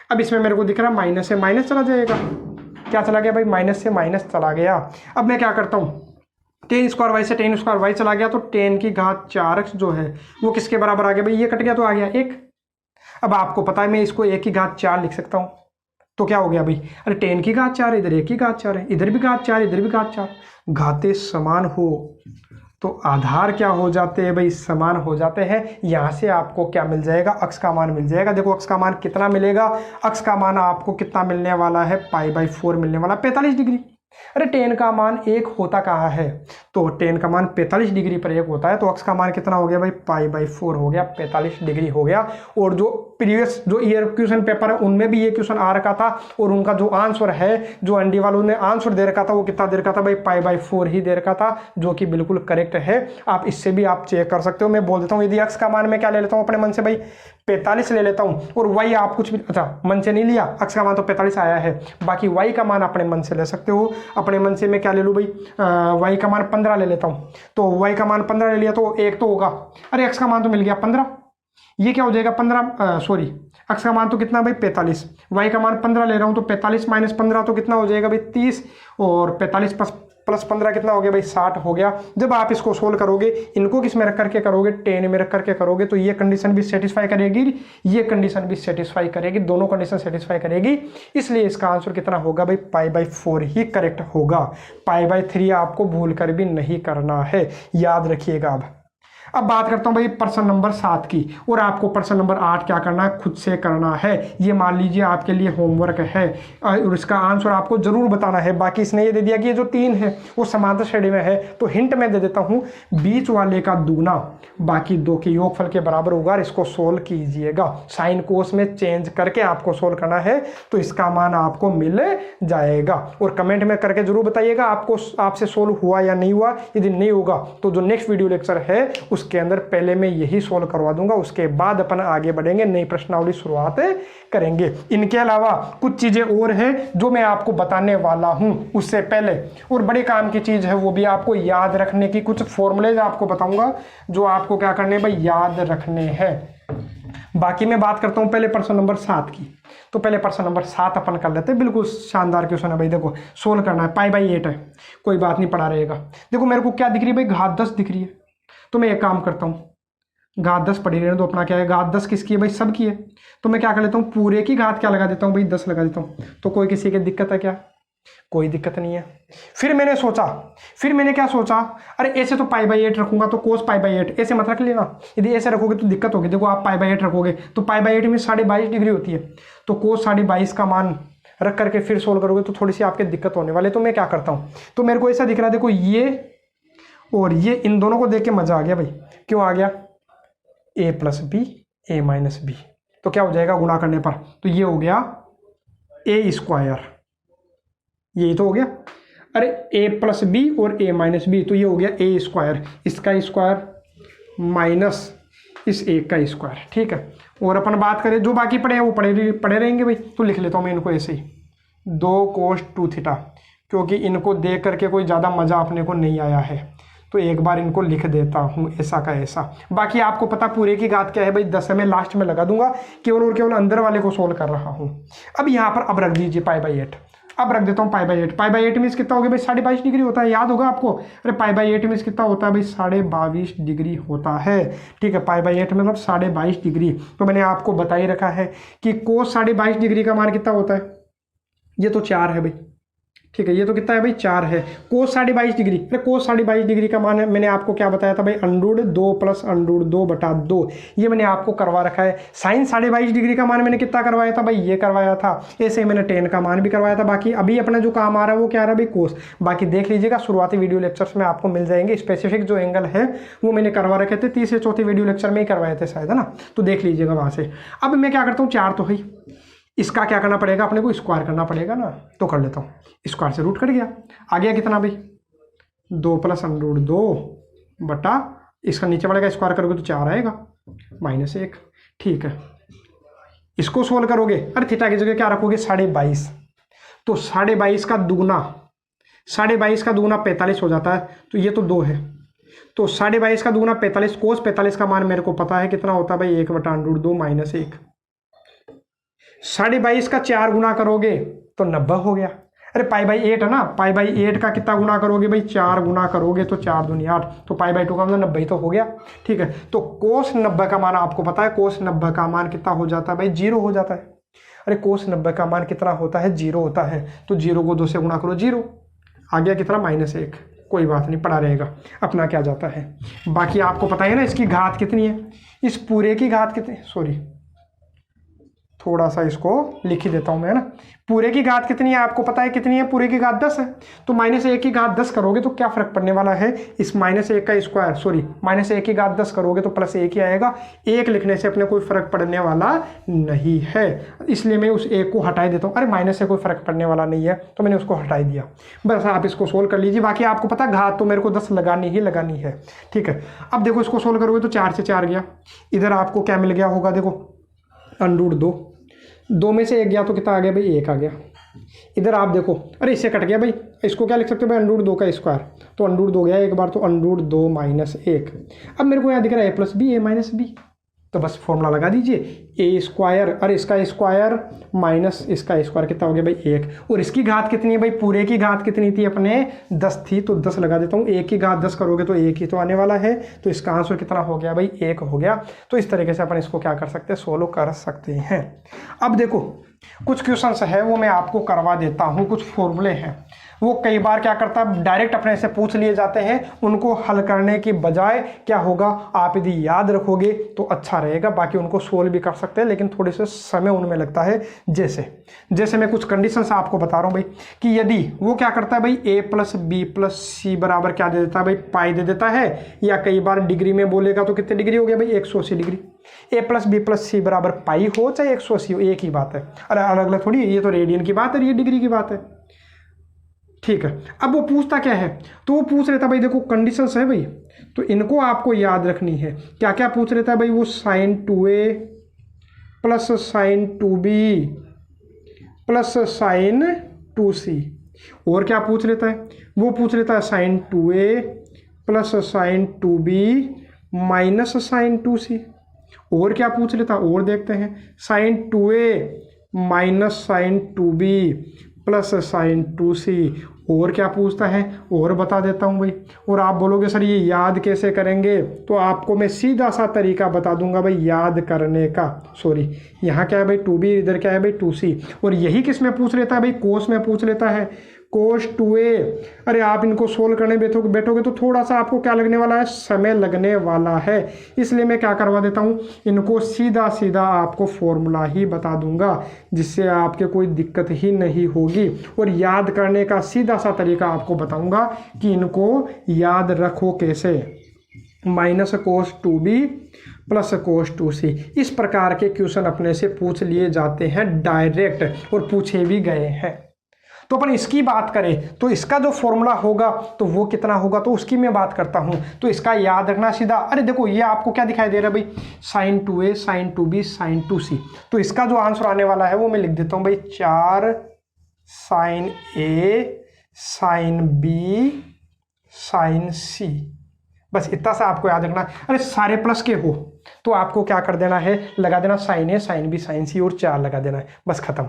अब इसमें मेरे को दिख रहा है माइनस से माइनस चला जाएगा, क्या चला गया भाई, माइनस से माइनस चला गया। अब मैं क्या करता हूँ, 10² से 10² चला गया, तो 10⁴x जो है वो किसके बराबर आ गया भाई, ये कट गया तो आ गया 1। अब आपको पता है मैं इसको 1⁴ लिख सकता हूँ, तो क्या हो गया भाई, अरे 10⁴ इधर 1⁴ है, इधर भी घात 4 इधर भी घात 4, घाते समान हो तो आधार क्या हो जाते हैं भाई, समान हो जाते हैं। यहाँ से आपको क्या मिल जाएगा, अक्स का मान मिल जाएगा। देखो अक्स का मान कितना मिलेगा, अक्स का मान आपको कितना मिलने वाला है, π/4 मिलने वाला, 45 डिग्री। अरे 10 का मान 1 होता कहाँ है, तो 10 का मान 45 डिग्री पर 1 होता है, तो अक्स का मान कितना हो गया भाई, π/4 हो गया, 45 डिग्री हो गया। और जो प्रीवियस जो ईयर क्वेश्चन पेपर है उनमें भी ये क्वेश्चन आ रखा था, और उनका जो आंसर है, जो एनडी वालों ने आंसर दे रखा था वो कितना दे रखा था भाई, π/4 ही दे रखा था, जो कि बिल्कुल करेक्ट है। आप इससे भी आप चेक कर सकते हो। मैं बोल देता हूँ, यदि अक्स का मान मैं क्या ले लेता हूँ अपने मन से भाई, 45 ले लेता हूँ, और वाई आप कुछ भी, अच्छा मन से नहीं लिया, अक्स का मान तो 45 आया है, बाकी वाई का मान अपने मन से ले सकते हो। अपने मन से मैं क्या ले लूँ भाई, वाई का मान 15 ले लेता हूँ, तो वाई का मान 15 ले लिया तो 1 तो होगा, अरे एक्स का मान तो मिल गया 15, ये क्या हो जाएगा 15, सॉरी एक्स का मान तो कितना भाई 45, वाई का मान 15 ले रहा हूँ, तो 45 - 15 तो कितना हो जाएगा भाई 30, और 45 + 15 कितना हो गया भाई 60 हो गया। जब आप इसको सोल्व करोगे, इनको किस में रख करके करोगे, 10 में रख करके करोगे, तो ये कंडीशन भी सेटिस्फाई करेगी, ये कंडीशन भी सेटिस्फाई करेगी, दोनों कंडीशन सेटिस्फाई करेगी, इसलिए इसका आंसर कितना होगा भाई, π/4 ही करेक्ट होगा। π/3 आपको भूल कर भी नहीं करना है, याद रखिएगा। अब अब बात करता हूँ भाई प्रश्न नंबर 7 की, और आपको प्रश्न नंबर 8 क्या करना है, खुद से करना है। ये मान लीजिए आपके लिए होमवर्क है और इसका आंसर आपको जरूर बताना है। बाकी इसने ये दे दिया कि ये जो 3 है वो समांतर श्रेणी में है, तो हिंट मैं दे देता हूँ, बीच वाले का दुगना बाकी 2 के योगफल के बराबर होगा और इसको सोल्व कीजिएगा। साइन कोस में चेंज करके आपको सोल्व करना है, तो इसका मान आपको मिल जाएगा। और कमेंट में करके जरूर बताइएगा आपको आपसे सोल्व हुआ या नहीं हुआ। यदि नहीं होगा तो जो नेक्स्ट वीडियो लेक्चर है उसके अंदर पहले मैं यही सोल्व करवा दूंगा, उसके बाद अपन आगे बढ़ेंगे, नई प्रश्नावली शुरुआत करेंगे। इनके अलावा कुछ चीजें और हैं जो मैं आपको बताने वाला हूं उससे पहले, और बड़े काम की चीज है वो भी आपको याद रखने की, कुछ फॉर्मूलेज आपको बताऊंगा जो आपको क्या करने भाई याद रखने हैं। बाकी मैं बात करता हूं पहले प्रश्न नंबर 7 की। तो पहले प्रश्न नंबर 7 अपन कर लेते हैं। बिल्कुल शानदार क्वेश्चन है भाई, देखो सोल्व करना है। π/8 है, कोई बात नहीं, पढ़ा रहेगा। देखो मेरे को क्या दिख रही है भाई, घात 10 दिख रही है, तो मैं एक काम करता हूँ, घात 10 पढ़ी रहने दो, अपना क्या है, घात 10 किसकी है भाई, सब की है। तो मैं क्या कर लेता हूँ, पूरे की घात क्या लगा देता हूँ भाई, 10 लगा देता हूँ। तो कोई किसी की दिक्कत है क्या, कोई दिक्कत नहीं है। फिर मैंने क्या सोचा, अरे ऐसे तो π/8 रखूंगा तो cos π/8, ऐसे मत रख लेना, यदि ऐसे रखोगे तो दिक्कत होगी। देखो आप π/8 रखोगे तो π/8 में 22.5 डिग्री होती है, तो cos 22.5 का मान रख करके फिर सोल्व करोगे तो थोड़ी सी आपके दिक्कत होने वाली। तो मैं क्या करता हूँ, तो मेरे को ऐसा दिख रहा है, देखो ये और ये, इन दोनों को देख के मजा आ गया भाई। क्यों आ गया, a+b a-b, तो क्या हो जाएगा गुणा करने पर, तो ये हो गया a², यही तो हो गया। अरे a+b और a-b, तो ये हो गया a², इसका स्क्वायर माइनस इस एक का स्क्वायर, ठीक है। और अपन बात करें जो बाकी पड़े हैं वो पड़े रहेंगे भाई। तो लिख लेता हूँ मैं इनको ऐसे ही, 2 cos 2θ, क्योंकि इनको देख करके कोई ज़्यादा मज़ा अपने को नहीं आया है, तो एक बार इनको लिख देता हूँ ऐसा का ऐसा। बाकी आपको पता पूरे की घात क्या है भाई, 10 मैं लास्ट में लगा दूंगा, केवल और केवल अंदर वाले को सोल्व कर रहा हूँ। अब यहाँ पर अब रख दीजिए π/8, अब रख देता हूँ π/8 मीन्स कितना हो गया भाई, 22.5 डिग्री होता है, याद होगा आपको। अरे π/8 मीन्स कितना होता है भाई, 22.5 डिग्री होता है, ठीक है। π/8 मतलब 22.5 डिग्री। तो मैंने आपको बता ही रखा है कि cos 22.5 डिग्री का मान कितना होता है, ये तो 4 है भाई, ठीक है। ये तो कितना है भाई, 4 है। cos 22.5 डिग्री, अरे cos 22.5 डिग्री का मान है, मैंने आपको क्या बताया था भाई, √2 + √2/2, ये मैंने आपको करवा रखा है। sin 22.5 डिग्री का मान मैंने कितना करवाया था भाई, ये करवाया था। ऐसे ही मैंने tan का मान भी करवाया था। बाकी अभी अपना जो काम आ रहा है वो क्या आ रहा है भाई, cos। बाकी देख लीजिएगा, शुरुआती वीडियो लेक्चर्स में आपको मिल जाएंगे। स्पेसिफिक जो एंगल है वो मैंने करवा रखे थे, 3 से 4 वीडियो लेक्चर में ही करवाए थे शायद, है ना, तो देख लीजिएगा वहाँ से। अब मैं क्या करता हूँ, 4 तो है, इसका क्या करना पड़ेगा, अपने को स्क्वायर करना पड़ेगा ना, तो कर लेता हूँ। स्क्वायर से रूट कट गया, आ गया कितना भाई, 2 + √2 इसका नीचे वाले का स्क्वायर करोगे तो 4 आएगा, -1, ठीक है। इसको सोल्व करोगे, अरे थीटा की जगह क्या रखोगे, 22.5, तो 22.5 का दुगना 45 हो जाता है, तो ये तो 2 है, तो 22.5 का दुगना 45, cos 45 का मान मेरे को पता है कितना होता है भाई, 1/√2 -1। 22.5 का 4 गुना करोगे तो 90 हो गया। अरे π/8 है ना, π/8 का कितना गुना करोगे भाई, 4 गुना करोगे तो 4 दूनी 8, तो π/2 का मतलब 90 तो हो गया, ठीक है। तो cos 90 का मान आपको पता है, cos 90 का मान कितना हो जाता है भाई, 0 हो जाता है। अरे cos 90 का मान कितना होता है, 0 होता है, तो 0 को 2 से गुणा करो, 0 आ गया कितना, -1, कोई बात नहीं, पड़ा रहेगा, अपना क्या जाता है। बाकी आपको पता है ना इसकी घात कितनी है, इस पूरे की घात कितनी, सॉरी थोड़ा सा इसको लिख ही देता हूं मैं, है ना। पूरे की घात कितनी है आपको पता है, कितनी है, पूरे की घात 10 है, तो -1 की घात 10 करोगे तो क्या फर्क पड़ने वाला है, इस -1 का स्क्वायर, सॉरी -1 की घात 10 करोगे तो +1 ही आएगा। 1 लिखने से अपने कोई फर्क पड़ने वाला नहीं है, इसलिए मैं उस 1 को हटा देता हूँ। अरे माइनस से कोई फर्क पड़ने वाला नहीं है, तो मैंने उसको हटा दिया। बस आप इसको सोल्व कर लीजिए। बाकी आपको पता घात तो मेरे को 10 लगानी ही लगानी है, ठीक है। अब देखो इसको सोल्व करोगे तो 4 से 4 गया, इधर आपको क्या मिल गया होगा, देखो √2, 2 में से 1 गया तो कितना आ गया भाई, 1 आ गया। इधर आप देखो, अरे इससे कट गया भाई, इसको क्या लिख सकते हो भाई, √2 का स्क्वायर, तो √2 गया एक बार, तो √2 - 1। अब मेरे को यहाँ दिख रहा है a + b a - b, तो बस फॉर्मूला लगा दीजिए, ए स्क्वायर, और इसका स्क्वायर माइनस इसका स्क्वायर कितना हो गया भाई 1, और इसकी घात कितनी है भाई, पूरे की घात कितनी थी अपने 10 थी, तो 10 लगा देता हूँ, 1 की घात 10 करोगे तो 1 ही तो आने वाला है, तो इसका आंसर कितना हो गया भाई 1 हो गया। तो इस तरीके से अपन इसको क्या कर सकते हैं, सोल्व कर सकते हैं। अब देखो कुछ क्वेश्चंस है वो मैं आपको करवा देता हूँ, कुछ फॉर्मूले हैं वो कई बार क्या करता है डायरेक्ट अपने से पूछ लिए जाते हैं, उनको हल करने की बजाय क्या होगा, आप यदि याद रखोगे तो अच्छा रहेगा, बाकी उनको सोल्व भी कर सकते हैं लेकिन थोड़े से समय उनमें लगता है। जैसे मैं कुछ कंडीशंस आपको बता रहा हूँ भाई, कि यदि वो क्या करता है भाई a plus b plus c बराबर क्या दे देता है भाई, पाई दे देता है, या कई बार डिग्री में बोलेगा तो कितने डिग्री हो गया भाई 180 degree, a plus b plus c बराबर पाई हो चाहे 180 हो, एक ही बात है, अरे अलग अलग थोड़ी, ये तो रेडियन की बात है, ये डिग्री की बात है, ठीक है। अब वो पूछता क्या है, तो वो पूछ लेता भाई देखो कंडीशंस है भाई, तो इनको आपको याद रखनी है, क्या क्या पूछ लेता है भाई, वो sine 2a plus sine 2b plus sine 2c, और क्या पूछ लेता है, वो पूछ लेता है sine 2a plus sine 2b minus sine 2c, और क्या पूछ लेता है, और देखते हैं, sine 2a minus sine 2b plus sine 2c, और क्या पूछता है, और बता देता हूँ भाई। और आप बोलोगे सर ये याद कैसे करेंगे, तो आपको मैं सीधा सा तरीका बता दूंगा भाई याद करने का। सॉरी, यहाँ क्या है भाई 2b, इधर क्या है भाई 2c, और यही किस में पूछ लेता है भाई, कोस में पूछ लेता है, कोस 2a। अरे आप इनको सोल्व करने बैठोगे तो थोड़ा सा आपको क्या लगने वाला है, समय लगने वाला है, इसलिए मैं क्या करवा देता हूँ, इनको सीधा सीधा आपको फॉर्मूला ही बता दूंगा, जिससे आपके कोई दिक्कत ही नहीं होगी, और याद करने का सीधा सा तरीका आपको बताऊंगा कि इनको याद रखो कैसे। Minus cos 2b plus cos 2c, इस प्रकार के क्वेश्चन अपने से पूछ लिए जाते हैं डायरेक्ट, और पूछे भी गए हैं। तो अपन इसकी बात करें तो इसका जो फॉर्मूला होगा तो वो कितना होगा, तो उसकी मैं बात करता हूं, तो इसका याद रखना सीधा, अरे देखो ये आपको क्या दिखाई दे रहा है भाई, sign 2a sign 2b sign 2c, तो इसका जो आंसर आने वाला है वो मैं लिख देता हूं भाई 4 sine a sine b sine c, बस इतना सा आपको याद रखना। अरे सारे प्लस के हो तो आपको क्या कर देना है, लगा देना साइन ए साइन बी साइन सी, और 4 लगा देना है, बस खत्म।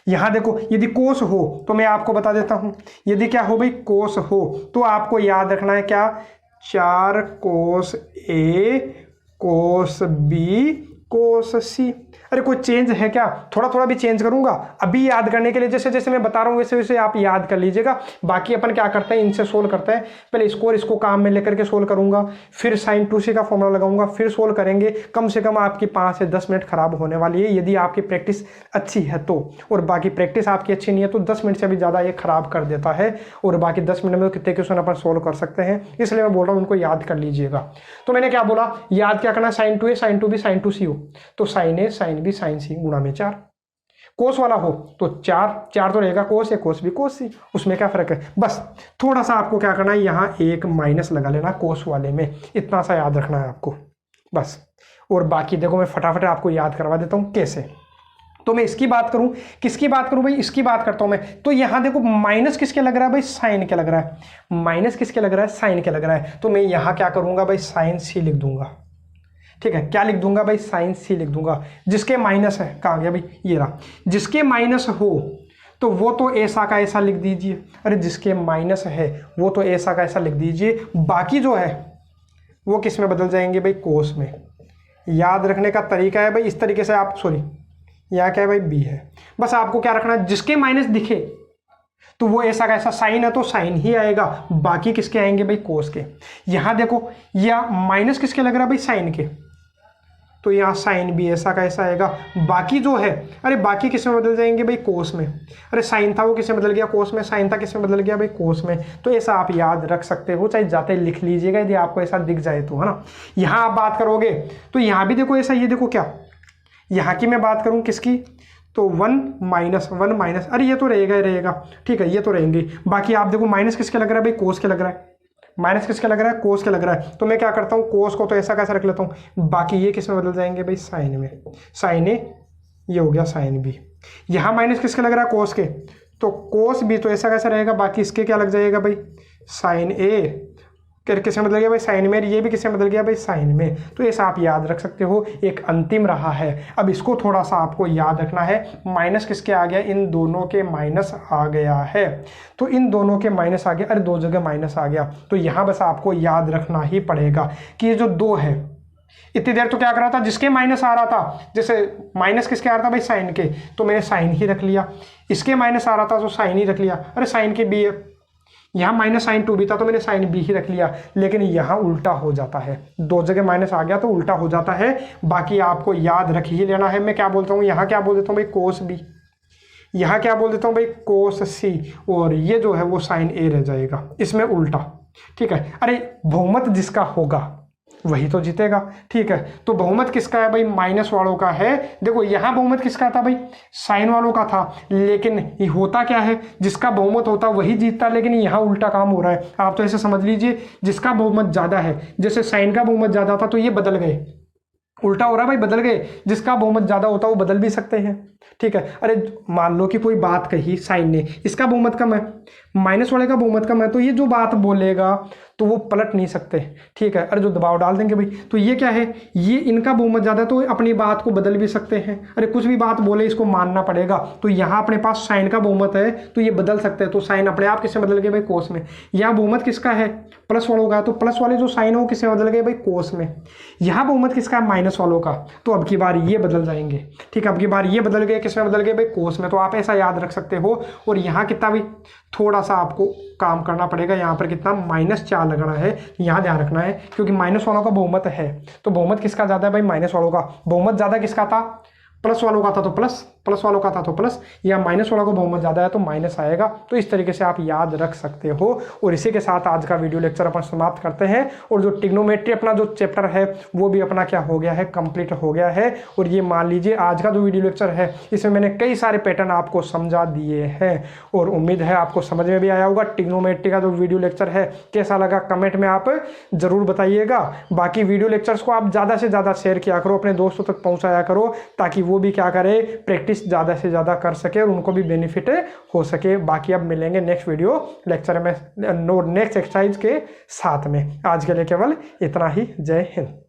यहाँ देखो यदि कोस हो तो मैं आपको बता देता हूँ, यदि क्या हो भाई कोस हो तो आपको याद रखना है क्या, 4 कोस ए कोस बी कोस सी। अरे कोई चेंज है क्या, थोड़ा थोड़ा भी चेंज करूंगा अभी याद करने के लिए, जैसे जैसे मैं बता रहा हूँ वैसे वैसे आप याद कर लीजिएगा। बाकी अपन क्या करते हैं, इनसे सोल्व करते हैं, पहले इसको काम में लेकर के सोल्व करूंगा, फिर साइन 2c का फॉर्मूला लगाऊंगा, फिर सोल्व करेंगे। कम से कम आपकी 5 से 10 मिनट खराब होने वाली है यदि आपकी प्रैक्टिस अच्छी है तो, और बाकी प्रैक्टिस आपकी अच्छी नहीं है तो 10 मिनट से भी ज़्यादा ये खराब कर देता है, और बाकी 10 मिनट में तो कितने क्वेश्चन अपन सोल्व कर सकते हैं, इसलिए मैं बोल रहा हूँ उनको याद कर लीजिएगा। तो मैंने क्या बोला, याद क्या करना, sign 2a sign 2b sign 2c हो तो साइन ए साइन बी साइन सी गुणा में 4, कोस वाला हो तो 4 तो रहेगा, कोस है कोस बी कोस सी, उसमें क्या फर्क है। बस थोड़ा सा आपको क्या करना है, यहाँ एक माइनस लगा लेना कोस वाले में, इतना सा याद रखना है आपको बस। और बाकी देखो मैं फटाफट आपको याद करवा देता हूँ कैसे। तो मैं इसकी बात करूं, किसकी बात करूं भाई, इसकी बात करता हूं मैं। तो यहां देखो माइनस किसके लग रहा है भाई, साइन के लग रहा है, माइनस किसके लग रहा है, साइन के लग रहा है। तो मैं यहां क्या करूंगा भाई, साइन सी लिख दूंगा, ठीक है, क्या लिख दूंगा भाई, साइन सी लिख दूंगा। जिसके माइनस है, कहाँ गया भाई, ये रहा, जिसके माइनस हो तो वो तो ऐसा का ऐसा लिख दीजिए, अरे जिसके माइनस है वो तो ऐसा का ऐसा लिख दीजिए, बाकी जो है वो किस में बदल जाएंगे भाई, कोस में। याद रखने का तरीका है भाई इस तरीके से आप, सॉरी यहाँ क्या है भाई, बी है, बस आपको क्या रखना है, जिसके माइनस दिखे तो वो ऐसा का ऐसा, साइन है तो साइन ही आएगा, बाकी किसके आएंगे भाई, कोस के। यहाँ देखो या माइनस किसके लग रहा है भाई, साइन के, तो यहाँ साइन भी ऐसा का ऐसा आएगा, बाकी जो है अरे बाकी किस में बदल जाएंगे भाई, कोस में। अरे साइन था वो किस में बदल गया, कोस में, साइन था किस में बदल गया भाई, कोस में। तो ऐसा आप याद रख सकते हो, चाहे जाते लिख लीजिएगा यदि आपको ऐसा दिख जाए तो, है ना। यहाँ आप बात करोगे तो यहाँ भी देखो ऐसा, ये देखो क्या, यहाँ की मैं बात करूँ किसकी, तो 1 माइनस, अरे ये तो रहेगा ही रहेगा, ठीक है, ये तो रहेंगे। बाकी आप देखो माइनस किसके लग रहा है भाई, कोस के लग रहा है, माइनस किसके लग रहा है, कोस के लग रहा है। तो मैं क्या करता हूँ, कोस को तो ऐसा कैसा रख लेता हूँ, बाकी ये किस में बदल जाएंगे भाई, साइन में। साइन ए ये हो गया साइन बी। यहाँ माइनस किसके लग रहा है, कोस के, तो कोस बी तो ऐसा कैसा रहेगा, बाकी इसके क्या लग जाएगा भाई, साइन ए किसमें बदल गया भाई साइन में, ये भी किसमें बदल गया भाई साइन में। तो ऐसा आप याद रख सकते हो। एक अंतिम रहा है, अब इसको थोड़ा सा आपको याद रखना है। माइनस किसके आ गया, इन दोनों के माइनस आ गया है। तो इन दोनों के माइनस आ गया, अरे दो जगह माइनस आ गया, तो यहाँ बस आपको याद रखना ही पड़ेगा कि ये जो 2 है, इतनी देर तो क्या कर रहा था, जिसके माइनस आ रहा था, जैसे माइनस किसके आ रहा था भाई साइन के, तो मैंने साइन ही रख लिया। इसके माइनस आ रहा था तो साइन ही रख लिया। अरे साइन के बी है, यहाँ माइनस साइन 2 भी था तो मैंने साइन बी ही रख लिया। लेकिन यहाँ उल्टा हो जाता है, 2 जगह माइनस आ गया तो उल्टा हो जाता है। बाकी आपको याद रख ही लेना है। मैं क्या बोलता हूँ, यहाँ क्या बोल देता हूँ भाई कोस बी, यहाँ क्या बोल देता हूँ भाई कोस सी, और ये जो है वो साइन ए रह जाएगा, इसमें उल्टा। ठीक है, अरे बहुमत जिसका होगा वही तो जीतेगा। ठीक है, तो बहुमत किसका है भाई, माइनस वालों का है। देखो यहाँ बहुमत किसका था भाई, साइन वालों का था। लेकिन ये होता क्या है, जिसका बहुमत होता वही जीतता, लेकिन यहाँ उल्टा काम हो रहा है। आप तो ऐसे समझ लीजिए, जिसका बहुमत ज़्यादा है, जैसे साइन का बहुमत ज़्यादा था तो ये बदल गए, उल्टा हो रहा है भाई, बदल गए। जिसका बहुमत ज़्यादा होता है वो बदल भी सकते हैं। ठीक है, अरे मान लो कि कोई बात कही साइन ने, इसका बहुमत कम है, माइनस वाले का बहुमत कम है, तो ये जो बात बोलेगा तो वो पलट नहीं सकते। ठीक है, अरे जो दबाव डाल देंगे भाई, तो ये क्या है, ये इनका बहुमत ज़्यादा है तो अपनी बात को बदल भी सकते हैं। अरे कुछ भी बात बोले इसको मानना पड़ेगा। तो यहाँ अपने पास साइन का बहुमत है तो ये बदल सकते हैं, तो साइन अपने आप किससे बदल गए भाई कोस में। यहाँ बहुमत किसका है, प्लस वालों का, तो प्लस वाले जो साइन है वो किससे बदल गए भाई कोस में। यहाँ बहुमत किसका है, माइनस वालों का, तो अब की बार ये बदल जाएंगे। ठीक है, अब की बार ये बदल गए, किसमें बदल गए भाई कोस में। तो आप ऐसा याद रख सकते हो। और यहाँ कितना भी थोड़ा सा आपको काम करना पड़ेगा, यहाँ पर कितना -4 लगना है, यहाँ ध्यान रखना है, क्योंकि माइनस वालों का बहुमत है। तो बहुमत किसका ज़्यादा है भाई, माइनस वालों का। बहुमत ज़्यादा किसका था, प्लस वालों का था तो प्लस, प्लस वालों का था तो प्लस, या माइनस वालों का बहुमत ज़्यादा है तो माइनस आएगा। तो इस तरीके से आप याद रख सकते हो। और इसी के साथ आज का वीडियो लेक्चर अपन समाप्त करते हैं। और जो ट्रिग्नोमेट्री अपना जो चैप्टर है वो भी अपना क्या हो गया है, कंप्लीट हो गया है। और ये मान लीजिए आज का जो वीडियो लेक्चर है इसमें मैंने कई सारे पैटर्न आपको समझा दिए हैं, और उम्मीद है आपको समझ में भी आया होगा। ट्रिग्नोमेट्री का जो वीडियो लेक्चर है कैसा लगा कमेंट में आप ज़रूर बताइएगा। बाकी वीडियो लेक्चर्स को आप ज़्यादा से ज़्यादा शेयर किया करो, अपने दोस्तों तक पहुँचाया करो, ताकि वो भी क्या करे, प्रैक्टिस ज़्यादा से ज़्यादा कर सके और उनको भी बेनिफिट हो सके। बाकी अब मिलेंगे नेक्स्ट वीडियो लेक्चर में नेक्स्ट एक्सरसाइज के साथ में। आज के लिए केवल इतना ही। जय हिंद।